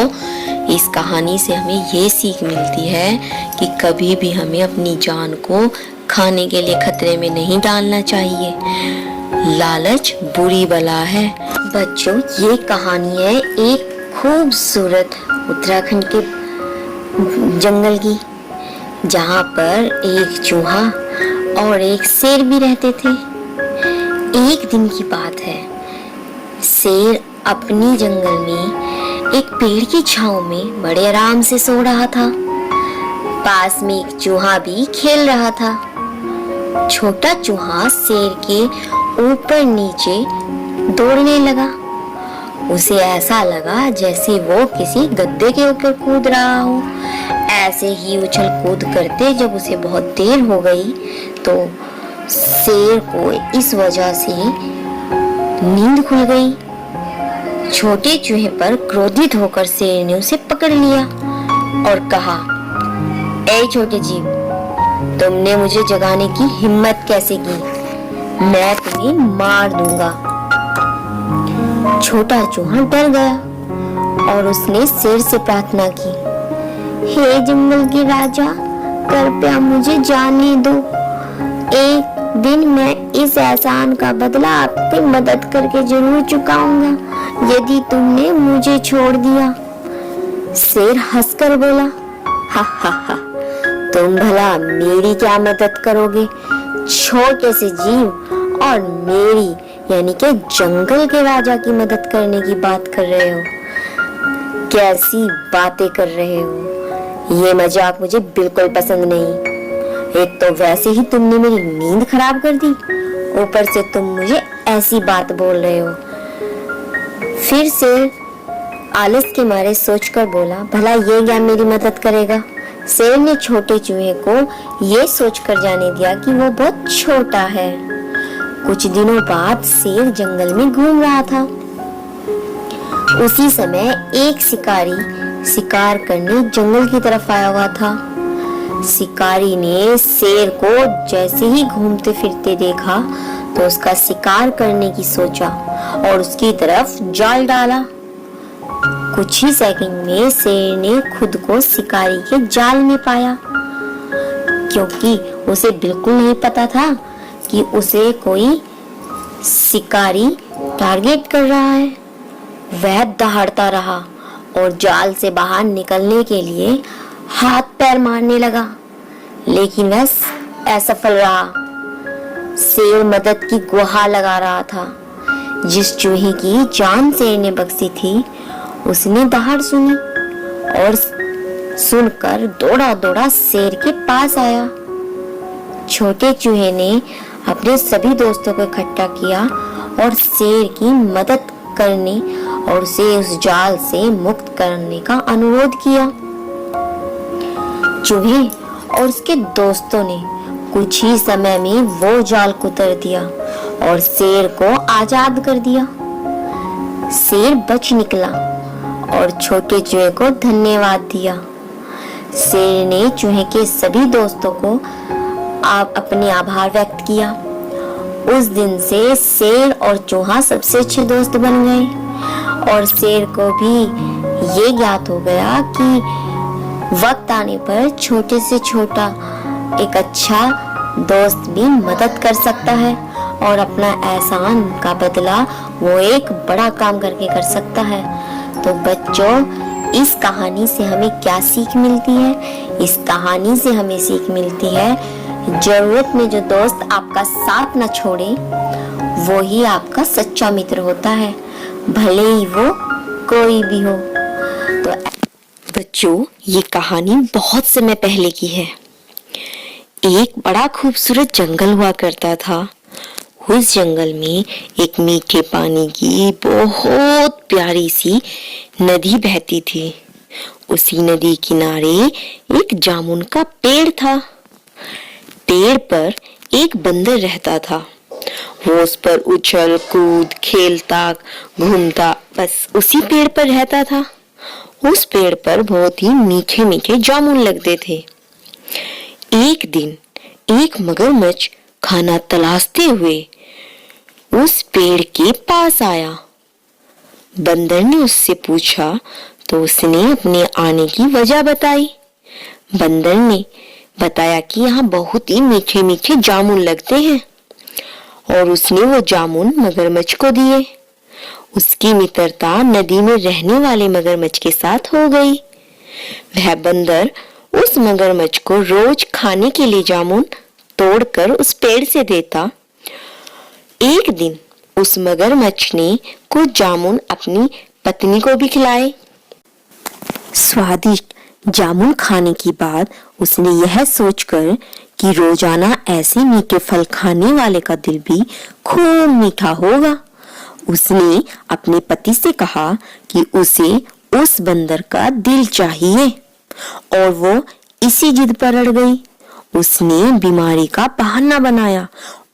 इस कहानी से हमें ये सीख मिलती है कि कभी भी हमें अपनी जान को खाने के लिए खतरे में नहीं डालना चाहिए। लालच बुरी बला है। बच्चों, ये कहानी है एक खूबसूरत उत्तराखंड के जंगल की, जहाँ पर एक चूहा और एक शेर भी रहते थे। एक दिन की बात है, शेर अपनी जंगल में एक पेड़ की छांव में बड़े आराम से सो रहा था। पास में एक चूहा भी खेल रहा था। छोटा चूहा शेर के ऊपर नीचे दौड़ने लगा। उसे ऐसा लगा जैसे वो किसी गद्दे के ऊपर कूद रहा हो। ऐसे ही उछल कूद करते जब उसे बहुत देर हो गई तो शेर को इस वजह से नींद खुल गई। छोटे चूहे पर क्रोधित होकर शेर ने उसे पकड़ लिया और कहा, ए छोटे जीव, तुमने मुझे जगाने की हिम्मत कैसे की? मैं तुम्हें मार दूंगा। छोटा चूहा डर गया और उसने शेर से प्रार्थना की, हे जंगल के राजा, कृपया मुझे जाने दो। एक दिन मैं इस एहसान का बदला आपकी मदद करके जरूर चुकाऊंगा यदि तुमने मुझे छोड़ दिया। शेर हंसकर बोला, हा हा हा, तुम भला मेरी क्या मदद करोगे? छोटे से जीव और मेरी यानी कि जंगल के राजा की मदद करने की बात कर रहे हो? कैसी बातें कर रहे हो? ये मजाक मुझे बिल्कुल पसंद नहीं। एक तो वैसे ही तुमने मेरी नींद खराब कर दी, ऊपर से तुम मुझे ऐसी बात बोल रहे हो। फिर शेर आलस के मारे सोचकर बोला, भला ये क्या मेरी मदद करेगा? शेर ने छोटे चूहे को ये सोचकर जाने दिया कि वो बहुत छोटा है। कुछ दिनों बाद शेर जंगल में घूम रहा था। उसी समय एक शिकारी शिकार करने जंगल की तरफ आया हुआ था। शिकारी ने शेर को जैसे ही घूमते फिरते देखा तो उसका शिकार करने की सोचा और उसकी तरफ जाल डाला। कुछ ही सेकंड में शेर ने खुद को शिकारी के जाल में पाया, क्योंकि उसे बिल्कुल नहीं पता था कि उसे कोई शिकारी टारगेट कर रहा है। वह दहाड़ता रहा और जाल से बाहर निकलने के लिए हाथ पैर मारने लगा, लेकिन वह असफल रहा। शेर मदद की गुहार लगा रहा था। जिस चूहे की जान शेर ने बख्शी थी उसने दहाड़ सुनी और सुनकर दौड़ा दौड़ा शेर के पास आया। छोटे चूहे ने अपने सभी दोस्तों को इकट्ठा किया और शेर की मदद करने और उसे उस जाल से मुक्त करने का अनुरोध किया। चूहे और उसके दोस्तों ने कुछ ही समय में वो जाल को उतार दिया और शेर को आजाद कर दिया। शेर बच निकला और छोटे चूहे को धन्यवाद दिया। शेर ने चूहे के सभी दोस्तों को अपने आभार व्यक्त किया। उस दिन से शेर और चूहा सबसे अच्छे दोस्त बन गए और शेर को भी ये ज्ञात हो गया कि वक्त आने पर छोटे से छोटा एक अच्छा दोस्त भी मदद कर सकता है और अपना एहसान का बदला वो एक बड़ा काम करके कर सकता है। तो बच्चों, इस कहानी से हमें क्या सीख मिलती है? इस कहानी से हमें सीख मिलती है जरूरत में जो दोस्त आपका साथ न छोड़े वो ही आपका सच्चा मित्र होता है, भले ही वो कोई भी हो। तो बच्चों, ये कहानी बहुत समय पहले की है। एक बड़ा खूबसूरत जंगल हुआ करता था। उस जंगल में एक मीठे पानी की बहुत प्यारी सी नदी बहती थी। उसी नदी किनारे एक जामुन का पेड़ था। पेड़ पर एक बंदर रहता था। वो उस पर उछल कूद खेलता घूमता बस उसी पेड़ पर रहता था। उस पेड़ पर बहुत ही मीठे मीठे जामुन लगते थे। एक दिन एक मगरमच्छ खाना तलाशते हुए उस पेड़ के पास आया। बंदर ने उससे पूछा तो उसने अपने आने की वजह बताई। बंदर ने बताया कि यहाँ बहुत ही मीठे मीठे जामुन लगते हैं और उसने वो जामुन मगरमच्छ को दिए। उसकी मित्रता नदी में रहने वाले मगरमच्छ के साथ हो गई। वह बंदर उस मगरमच्छ को रोज खाने के लिए जामुन तोड़कर उस पेड़ से देता। एक दिन उस मगरमच्छ ने कुछ जामुन अपनी पत्नी को भी खिलाए। स्वादिष्ट जामुन खाने के बाद उसने यह सोचकर कि रोजाना ऐसे मीठे फल खाने वाले का दिल भी खूब मीठा होगा, उसने अपने पति से कहा कि उसे उस बंदर का दिल चाहिए और वो इसी जिद पर अड़ गई। उसने बीमारी का बहाना बनाया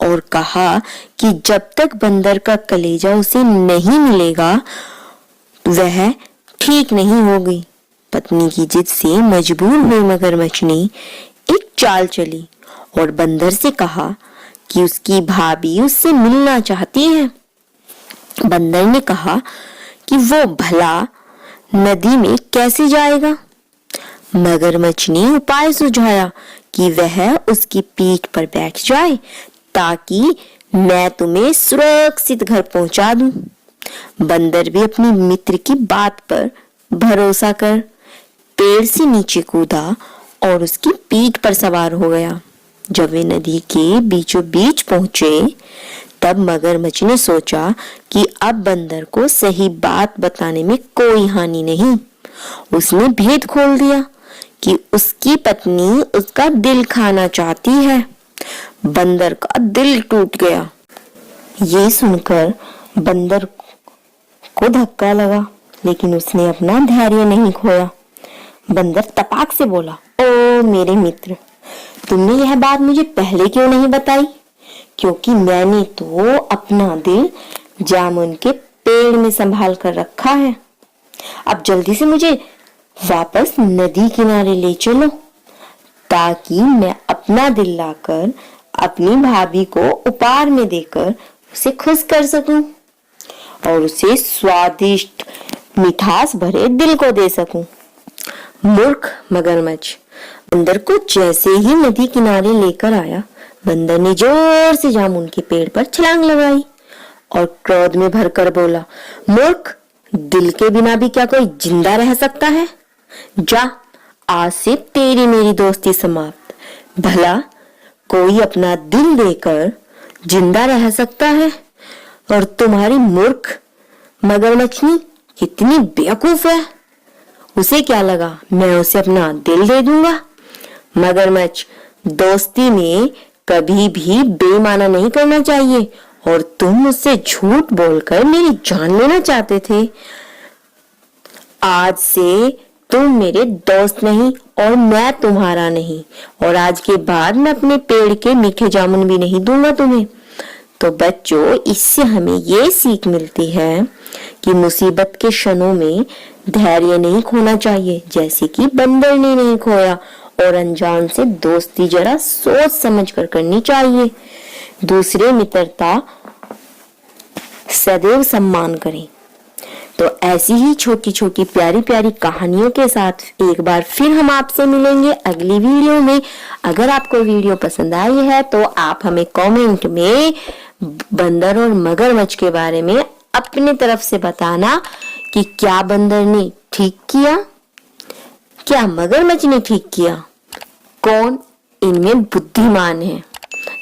और कहा कि जब तक बंदर का कलेजा उसे नहीं मिलेगा वह ठीक नहीं होगी। पत्नी की जिद से मजबूर हुए मगरमच्छ ने एक चाल चली और बंदर से कहा कि उसकी भाभी उससे मिलना चाहती है। बंदर ने कहा कि वो भला नदी में कैसे जाएगा। मगरमच्छ ने उपाय सुझाया कि वह उसकी पीठ पर बैठ जाए ताकि मैं तुम्हें सुरक्षित घर पहुंचा दूं। बंदर भी अपनी मित्र की बात पर भरोसा कर पेड़ से नीचे कूदा और उसकी पीठ पर सवार हो गया। जब वे नदी के बीचों बीच पहुंचे तब मगरमच्छ ने सोचा कि अब बंदर को सही बात बताने में कोई हानि नहीं। उसने भेद खोल दिया कि उसकी पत्नी उसका दिल खाना चाहती है। बंदर का दिल टूट गया। ये सुनकर बंदर को धक्का लगा, लेकिन उसने अपना धैर्य नहीं खोया। बंदर तपाक से बोला, ओ मेरे मित्र, तुमने यह बात मुझे पहले क्यों नहीं बताई? क्योंकि मैंने तो अपना दिल जामुन के पेड़ में संभाल कर रखा है। अब जल्दी से मुझे वापस नदी किनारे ले चलो ताकि मैं अपना दिल लाकर अपनी भाभी को उपहार में देकर उसे खुश कर सकूं और उसे स्वादिष्ट मिठास भरे दिल को दे सकूं। मूर्ख मगरमच्छ बंदर को जैसे ही नदी किनारे लेकर आया, बंदर ने जोर से जामुन के पेड़ पर छलांग लगाई और क्रोध में भरकर बोला, मूर्ख, दिल के बिना भी क्या कोई जिंदा रह सकता है? जा, आज से तेरी मेरी दोस्ती समाप्त। भला कोई अपना दिल देकर जिंदा रह सकता है? और तुम्हारी मूर्ख मगरमच्छनी कितनी बेवकूफ है। उसे क्या लगा मैं उसे अपना दिल दे दूंगा? मगरमच्छ, दोस्ती में कभी भी बेईमाना नहीं करना चाहिए और तुम मुझसे झूठ बोलकर मेरी जान लेना चाहते थे। आज से तुम मेरे दोस्त नहीं और मैं तुम्हारा नहीं, और आज के बाद मैं अपने पेड़ के मीठे जामुन भी नहीं दूंगा तुम्हें। तो बच्चों, इससे हमें ये सीख मिलती है कि मुसीबत के क्षणों में धैर्य नहीं खोना चाहिए, जैसे कि बंदर ने नहीं खोया, और अनजान से दोस्ती जरा सोच समझ कर करनी चाहिए। दूसरे मित्रता सदैव सम्मान करें। तो ऐसी ही छोटी छोटी प्यारी प्यारी कहानियों के साथ एक बार फिर हम आपसे मिलेंगे अगली वीडियो में। अगर आपको वीडियो पसंद आई है तो आप हमें कमेंट में बंदर और मगरमच्छ के बारे में अपने तरफ से बताना कि क्या बंदर ने ठीक किया, क्या मगरमच्छ ने ठीक किया, कौन इनमें बुद्धिमान है।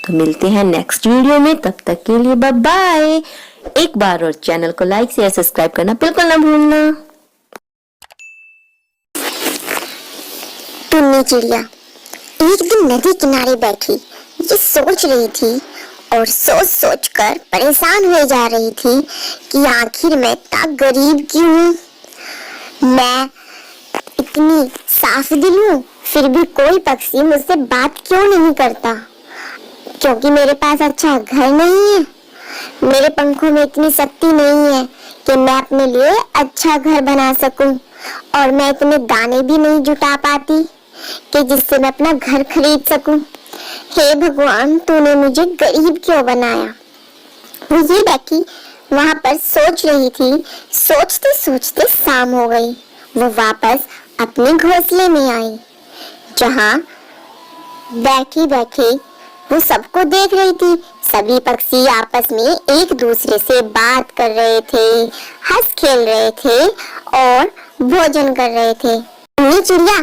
तो मिलते हैं नेक्स्ट वीडियो में, तब तक के लिए बाय बाय। एक बार और चैनल को लाइक शेयर सब्सक्राइब करना बिल्कुल ना भूलना। टुन्नी चिड़िया एक दिन नदी किनारे बैठी ये सोच रही थी और सोच सोच कर परेशान हो जा रही थी कि आखिर मैं इतना गरीब क्यों हूँ। मैं इतनी साफ दिल हूँ फिर भी कोई पक्षी मुझसे बात क्यों नहीं करता, क्योंकि मेरे पास अच्छा घर नहीं है, मेरे पंखों में इतनी शक्ति नहीं है कि मैं अपने लिए अच्छा घर बना सकूं, और मैं इतने दाने भी नहीं जुटा पाती कि जिससे मैं अपना घर खरीद सकूं। हे भगवान, तूने मुझे गरीब क्यों बनाया। वो ये बैठी वहां पर सोच रही थी। सोचते सोचते शाम हो गई। वो वापस अपने घोंसले में आई, जहां बैठी बैठी वो सबको देख रही थी। सभी पक्षी आपस में एक दूसरे से बात कर रहे थे, हंस खेल रहे थे और भोजन कर रहे थे। टुन्नी चिड़िया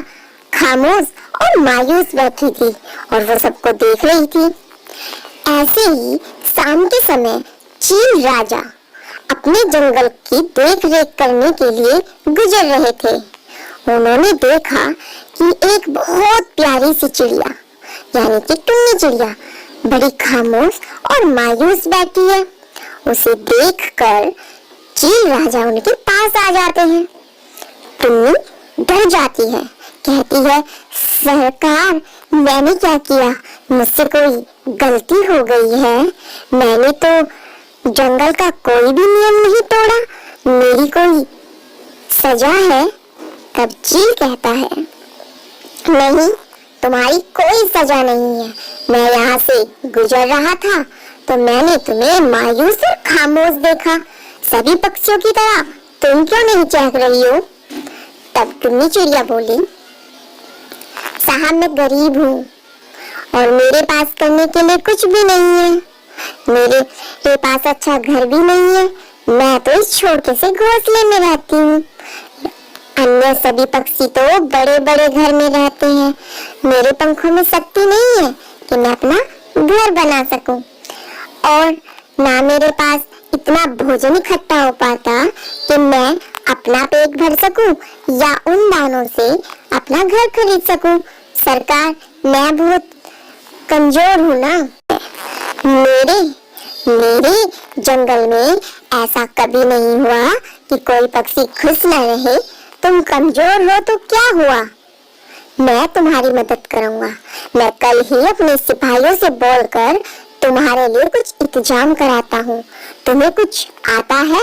खामोश और मायूस बैठी थी और वो सबको देख रही थी। ऐसे ही शाम के समय चील राजा अपने जंगल की देख रेख करने के लिए गुजर रहे थे। उन्होंने देखा कि एक बहुत प्यारी सी चिड़िया यानी कि टुन्नी चिड़िया बड़ी खामोश और मायूस बैठी है। उसे देखकर चील राजा उनके पास आ जाते हैं। टुन्नी डर जाती है, कहती है, सरकार, मैंने क्या किया? मुझसे कोई गलती हो गई है? मैंने तो जंगल का कोई भी नियम नहीं तोड़ा, मेरी कोई सजा है? तब चील कहता है, नहीं, तुम्हारी कोई सजा नहीं है। मैं यहाँ से गुजर रहा था तो मैंने तुम्हें मायूस और खामोश देखा, सभी पक्षियों की तरह तुम क्यों नहीं चहक रही हो? तब टुन्नी चिड़िया बोली, साहब, मैं गरीब हूँ और मेरे पास करने के लिए कुछ भी नहीं है। मेरे पास अच्छा घर भी नहीं है। मैं तो इस छोटे से घोंसले में रहती हूँ। अन्य सभी पक्षी तो बड़े बड़े घर में रहते हैं। मेरे पंखों में शक्ति नहीं है कि मैं अपना घर बना सकूं, और ना मेरे पास इतना भोजन इकट्ठा हो पाता कि मैं अपना पेट भर सकूं या उन दानों से अपना घर खरीद सकूं। सरकार, मैं बहुत कमजोर हूँ ना। मेरे जंगल में ऐसा कभी नहीं हुआ कि कोई पक्षी खुश न रहे। तुम कमजोर हो तो क्या हुआ, मैं तुम्हारी मदद करूंगा। मैं कल ही अपने सिपाहियों से बोलकर तुम्हारे लिए कुछ इंतजाम कराता हूँ। तुम्हें कुछ आता है?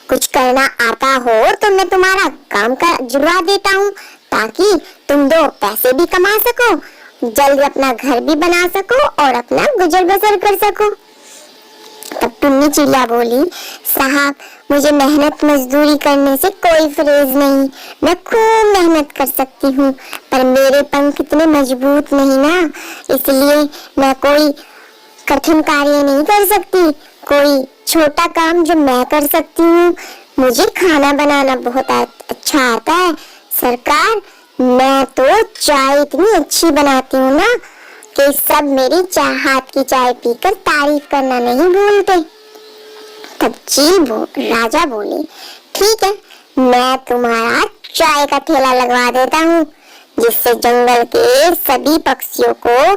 कुछ करना आता हो तो मैं तुम्हारा काम जुड़वा देता हूँ, ताकि तुम दो पैसे भी कमा सको, जल्दी अपना घर भी बना सको और अपना गुजर बसर कर सको। तब टुन्नी चिड़िया बोली, साहब, मुझे मेहनत मजदूरी करने से कोई फरेज नहीं। मैं खूब मेहनत कर सकती हूँ, पर मेरे पंख इतने मजबूत नहीं ना, इसलिए मैं कोई कठिन कार्य नहीं कर सकती। कोई छोटा काम जो मैं कर सकती हूँ, मुझे खाना बनाना बहुत अच्छा आता है। सरकार, मैं तो चाय इतनी अच्छी बनाती हूँ ना कि सब मेरी हाथ की चाय पीकर तारीफ करना नहीं भूलते। तब राजा बोले, ठीक है, मैं तुम्हारा चाय का ठेला लगवा देता हूँ, जिससे जंगल के सभी पक्षियों को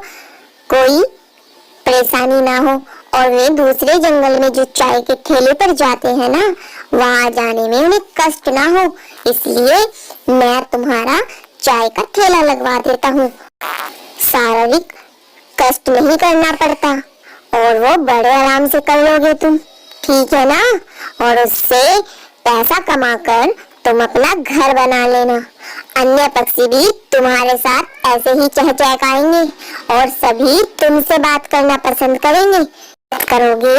कोई परेशानी ना हो और वे दूसरे जंगल में जो चाय के ठेले पर जाते हैं ना, वहां जाने में उन्हें कष्ट ना हो। इसलिए मैं तुम्हारा चाय का ठेला लगवा देता हूँ। शारीरिक कष्ट नहीं करना पड़ता और वो बड़े आराम से कर लोगे तुम। ठीक है ना? और उससे पैसा कमाकर तुम अपना घर बना लेना। अन्य पक्षी भी तुम्हारे साथ ऐसे ही चहचहाएंगे और सभी तुमसे बात करना पसंद करेंगे। करोगे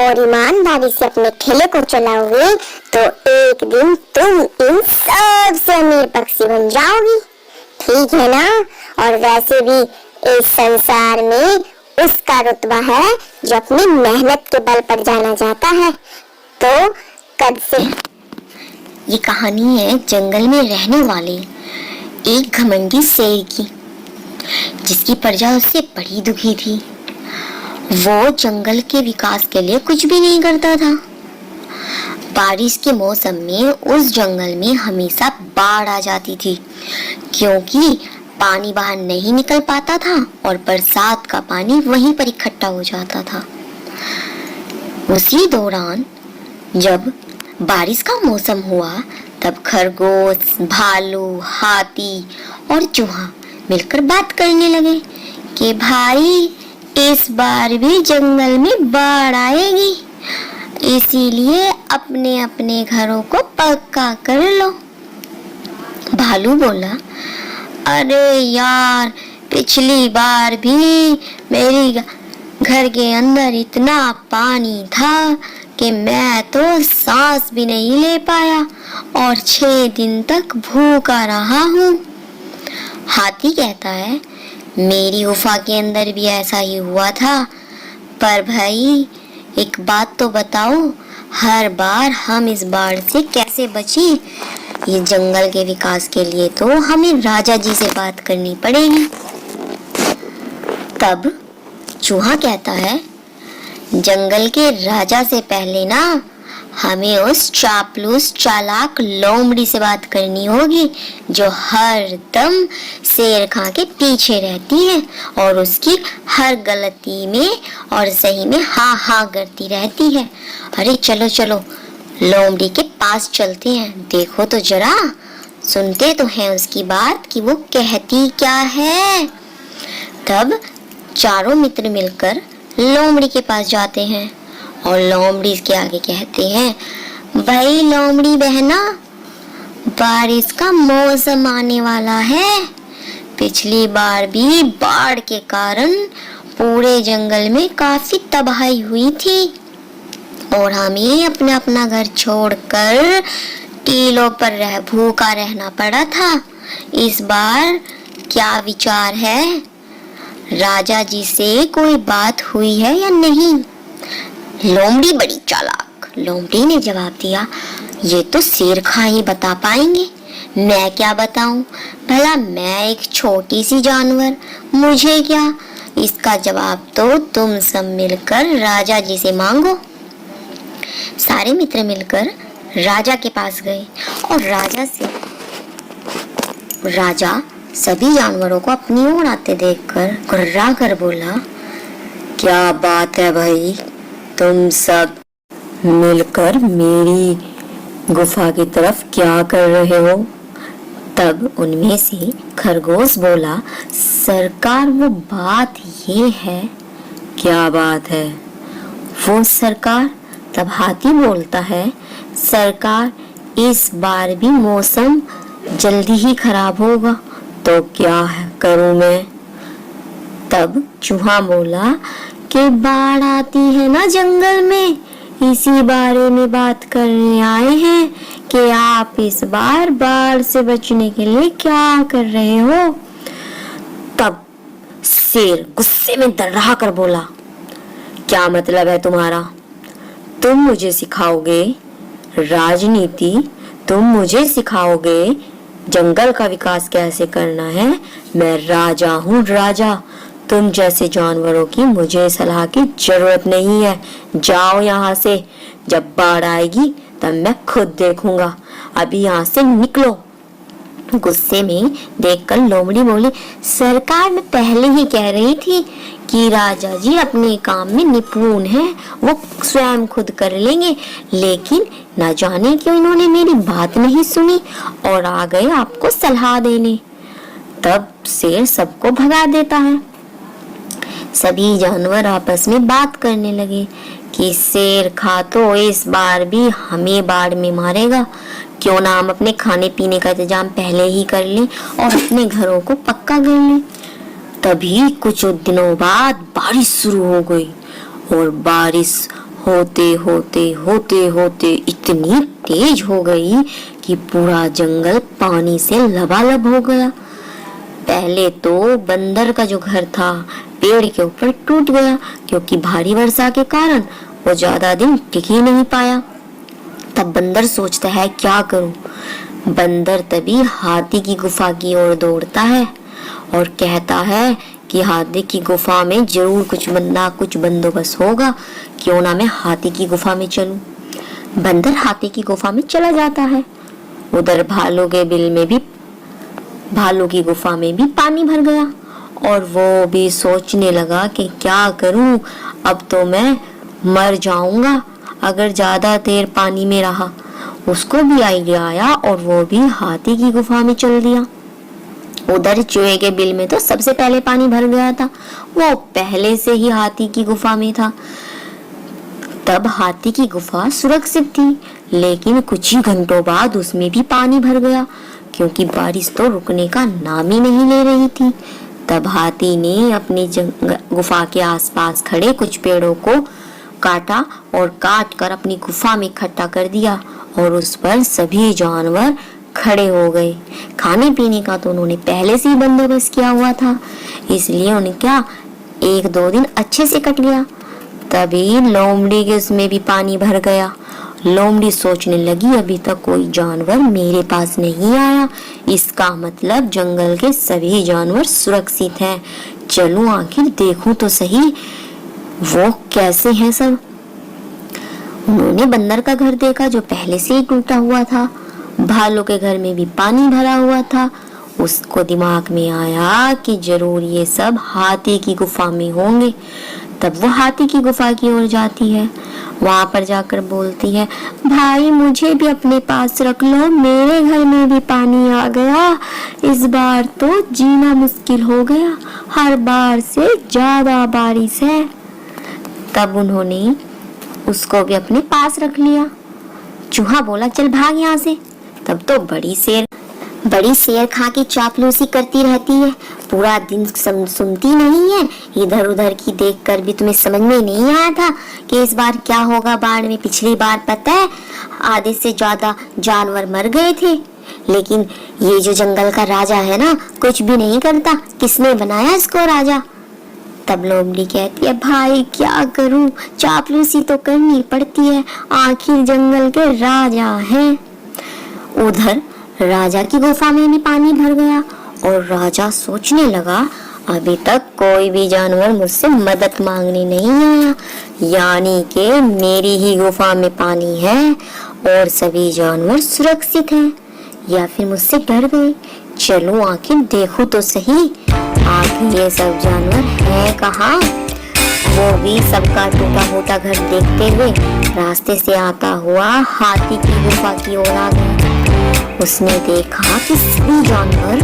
और ईमानदारी से अपने ठेले को चलाओगे तो एक दिन तुम इन सबसे अमीर पक्षी बन जाओगी, ठीक है ना? और वैसे भी इस संसार में उसका रुतबा है जो अपनी मेहनत के बल पर जाना जाता है। तो कद से ये कहानी है जंगल में रहने वाले एक घमंडी शेर की, जिसकी प्रजा उससे बड़ी दुखी थी। वो जंगल के विकास के लिए कुछ भी नहीं करता था। बारिश के मौसम में उस जंगल में हमेशा बाढ़ आ जाती थी, क्योंकि पानी बाहर नहीं निकल पाता था और बरसात का पानी वहीं पर इकट्ठा हो जाता था। उसी दौरान जब बारिश का मौसम हुआ तब खरगोश, भालू, हाथी और चूहा मिलकर बात करने लगे कि भाई इस बार भी जंगल में बाढ़ आएगी, इसीलिए अपने अपने घरों को पक्का कर लो। भालू बोला, अरे यार, पिछली बार भी मेरी घर के अंदर इतना पानी था कि मैं तो सांस भी नहीं ले पाया और 6 दिन तक भूखा रहा हूँ। हाथी कहता है, मेरी गुफा के अंदर भी ऐसा ही हुआ था, पर भाई एक बात तो बताओ, हर बार हम इस बाढ़ से कैसे बचे? ये जंगल के विकास के लिए तो हमें राजा जी से बात करनी पड़ेगी। तब चूहा कहता है, जंगल के राजा से पहले ना हमें उस चापलूस चालाक लोमड़ी से बात करनी होगी जो हर दम शेर खां के पीछे रहती है और उसकी हर गलती में और सही में हाँ हाँ करती रहती है। अरे चलो चलो लोमड़ी के पास चलते हैं, देखो तो जरा, सुनते तो हैं उसकी बात कि वो कहती क्या है। तब चारों मित्र मिलकर लोमड़ी के पास जाते हैं और लोमड़ी के आगे कहते हैं, भाई लोमड़ी बहना, बारिश का मौसम आने वाला है। पिछली बार भी बाढ़ के कारण पूरे जंगल में काफी तबाही हुई थी और हमें अपना अपना घर छोड़कर टीलों पर भूखा रहना पड़ा था। इस बार क्या विचार है? राजा जी से कोई बात हुई है या नहीं? लोमड़ी बड़ी चालाक लोमड़ी ने जवाब दिया, ये तो शेर खां ही बता पाएंगे, मैं क्या बताऊं? भला मैं एक छोटी सी जानवर, मुझे क्या? इसका जवाब तो तुम सब मिलकर राजा जी से मांगो। सारे मित्र मिलकर राजा के पास गए और राजा सभी जानवरों को अपनी ओर आते देखकर घुर्रा कर बोला, क्या बात है भाई, तुम सब मिलकर मेरी गुफा की तरफ क्या कर रहे हो? तब उनमें से खरगोश बोला, सरकार वो बात ये है। क्या बात है वो सरकार? तब हाथी बोलता है, सरकार इस बार भी मौसम जल्दी ही खराब होगा, तो क्या करूं मैं? तब चूहा बोला कि बाढ़ आती है ना जंगल में, इसी बारे में बात करने आए हैं कि आप इस बार बाढ़ से बचने के लिए क्या कर रहे हो? तब शेर गुस्से में दर्रा कर बोला, क्या मतलब है तुम्हारा? तुम मुझे सिखाओगे राजनीति? तुम मुझे सिखाओगे जंगल का विकास कैसे करना है? मैं राजा हूँ, राजा। तुम जैसे जानवरों की मुझे सलाह की जरूरत नहीं है, जाओ यहाँ से। जब बाढ़ आएगी तब मैं खुद देखूंगा, अभी यहाँ से निकलो। गुस्से में देखकर लोमड़ी बोली, सरकार मैं पहले ही कह रही थी कि राजा जी अपने काम में निपुण हैं, वो स्वयं खुद कर लेंगे, लेकिन न जाने क्यों इन्होंने मेरी बात नहीं सुनी और आ गए आपको सलाह देने। तब शेर सबको भगा देता है। सभी जानवर आपस में बात करने लगे कि शेर खा तो इस बार भी हमें बाढ़ में मारेगा। क्यों ना हम अपने खाने पीने का इंतजाम पहले ही कर लें और अपने घरों को पक्का कर लें। तभी कुछ दिनों बाद बारिश शुरू हो गई और बारिश होते होते इतनी तेज हो गई कि पूरा जंगल पानी से लबालब हो गया। पहले तो बंदर का जो घर था पेड़ के ऊपर टूट गया, क्योंकि भारी वर्षा के कारण वो ज्यादा दिन टिक ही नहीं पाया। तब बंदर सोचता है क्या करूं। बंदर तभी हाथी की गुफा की ओर दौड़ता है और कहता है कि हाथी की गुफा में जरूर कुछ बंदोबस्त होगा, क्यों ना मैं हाथी की गुफा में चलूं। बंदर हाथी की गुफा में चला जाता है। उधर भालू की गुफा में भी पानी भर गया और वो भी सोचने लगा कि क्या करूं, अब तो मैं मर जाऊंगा अगर ज्यादा देर पानी में रहा। उसको भी आइडिया आया और वो भी हाथी की गुफा में चल दिया। उधर चूहे के बिल में तो सबसे पहले पानी भर गया था, वो पहले से ही हाथी की गुफा में था। तब हाथी की गुफा सुरक्षित थी, लेकिन कुछ ही घंटों बाद उसमें भी पानी भर गया, क्योंकि बारिश तो रुकने का नाम ही नहीं ले रही थी। तब हाथी ने अपनी गुफा के आसपास खड़े कुछ पेड़ों को काटा और काट कर अपनी गुफा में इकट्ठा कर दिया और उस पर सभी जानवर खड़े हो गए। खाने पीने का तो उन्होंने पहले से ही बंदोबस्त किया हुआ था, इसलिए उनका 1-2 दिन अच्छे से कट गया। तभी लोमड़ी के उसमें भी पानी भर गया। लोमड़ी सोचने लगी अभी तक कोई जानवर मेरे पास नहीं आया, इसका मतलब जंगल के सभी जानवर सुरक्षित हैं। चलूं आखिर देखूं तो सही वो कैसे हैं सब। उन्होंने बंदर का घर देखा जो पहले से ही टूटा हुआ था। भालू के घर में भी पानी भरा हुआ था। उसको दिमाग में आया कि जरूर ये सब हाथी की गुफा में होंगे। तब वो हाथी की गुफा की ओर जाती है। वहां पर जाकर बोलती है, भाई मुझे भी अपने पास रख लो, मेरे घर में भी पानी आ गया। इस बार तो जीना मुश्किल हो गया, हर बार से ज्यादा बारिश है। तब उन्होंने उसको भी अपने पास रख लिया। चूहा बोला, चल भाग यहाँ से। तब तो बड़ी शेर खा के चापलूसी करती रहती है, पूरा दिन सुनती नहीं है। इधर उधर की देखकर भी तुम्हें समझ में नहीं आया था कि इस बार क्या होगा बाढ़ में। पिछली बार पता है आधे से ज्यादा जानवर मर गए थे, लेकिन ये जो जंगल का राजा है ना कुछ भी नहीं करता। किसने बनाया इसको राजा? तब लोमड़ी कहती है, भाई क्या करूं, चापलूसी तो करनी पड़ती है, आखिर जंगल के राजा हैं। उधर राजा की गुफा में भी पानी भर गया और राजा सोचने लगा अभी तक कोई भी जानवर मुझसे मदद मांगने नहीं आया, यानी कि मेरी ही गुफा में पानी है और सभी जानवर सुरक्षित हैं, या फिर मुझसे डर गए। चलो आखिर देखो तो सही आखिर ये सब जानवर है कहाँ। वो भी सबका टूटा फूटा घर देखते हुए रास्ते से आता हुआ हाथी की गुफा की ओर आ गया। उसने देखा कि सभी जानवर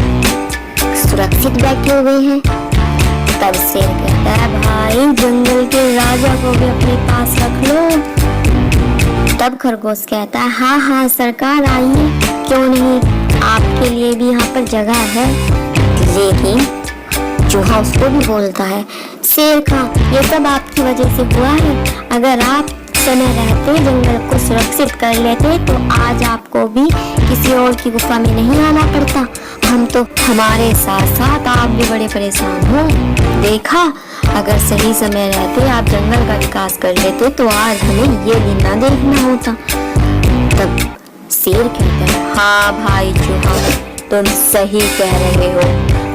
सुरक्षित बैठे हुए हैं। तब शेर कहता है, भाई जंगल के राजा को भी अपने पास रख लो। तब खरगोश कहता है, हाँ हाँ सरकार आइए, क्यों नहीं, आपके लिए भी यहाँ पर जगह है। लेकिन चूहा उसको भी बोलता है, शेर खा ये सब आपकी वजह से हुआ है, अगर आप समय रहते जंगल को सुरक्षित कर लेते तो आज आपको भी किसी और की गुफा में नहीं आना पड़ता। हम तो हमारे साथ साथ आप भी बड़े परेशान हो। देखा अगर सही समय रहते आप जंगल का विकास कर लेते तो आज हमें ये दिन ना देखना होता। तब शेर कहता है, हाँ भाई चूहा तुम सही कह रहे हो,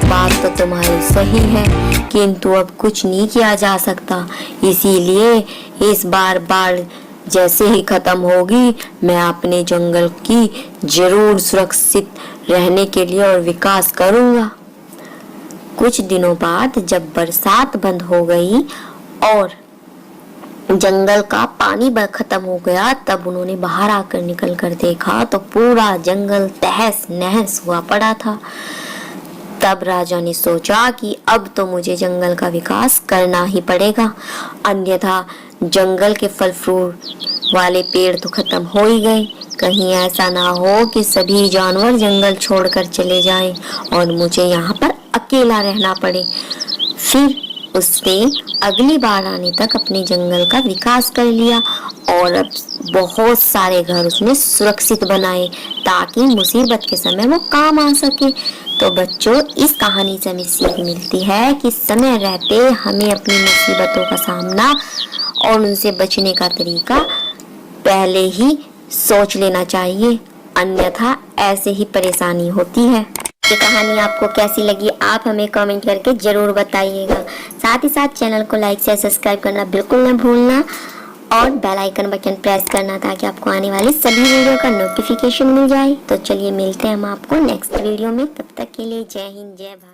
बात तो तुम्हारी सही है, किंतु अब कुछ नहीं किया जा सकता। इसीलिए इस बार बाढ़ जैसे ही खत्म होगी मैं अपने जंगल की जरूर सुरक्षित रहने के लिए और विकास करूंगा। कुछ दिनों बाद जब बरसात बंद हो गई और जंगल का पानी खत्म हो गया, तब उन्होंने बाहर आकर निकल कर देखा तो पूरा जंगल तहस नहस हुआ पड़ा था। तब राजा ने सोचा कि अब तो मुझे जंगल का विकास करना ही पड़ेगा, अन्यथा जंगल के फल फ्रूट वाले पेड़ तो खत्म हो ही गए। कहीं ऐसा ना हो कि सभी जानवर जंगल छोड़कर चले जाएं और मुझे यहाँ पर अकेला रहना पड़े। फिर उसने अगली बार आने तक अपने जंगल का विकास कर लिया और अब बहुत सारे घर उसने सुरक्षित बनाए ताकि मुसीबत के समय वो काम आ सके। तो बच्चों, इस कहानी से हमें सीख मिलती है कि समय रहते हमें अपनी मुसीबतों का सामना और उनसे बचने का तरीका पहले ही सोच लेना चाहिए, अन्यथा ऐसे ही परेशानी होती है। ये कहानी आपको कैसी लगी आप हमें कमेंट करके जरूर बताइएगा। साथ ही साथ चैनल को लाइक से सब्सक्राइब करना बिल्कुल न भूलना और बेल आइकन बटन प्रेस करना ताकि आपको आने वाले सभी वीडियो का नोटिफिकेशन मिल जाए। तो चलिए मिलते हैं हम आपको नेक्स्ट वीडियो में। तब तक के लिए जय हिंद जय भारत।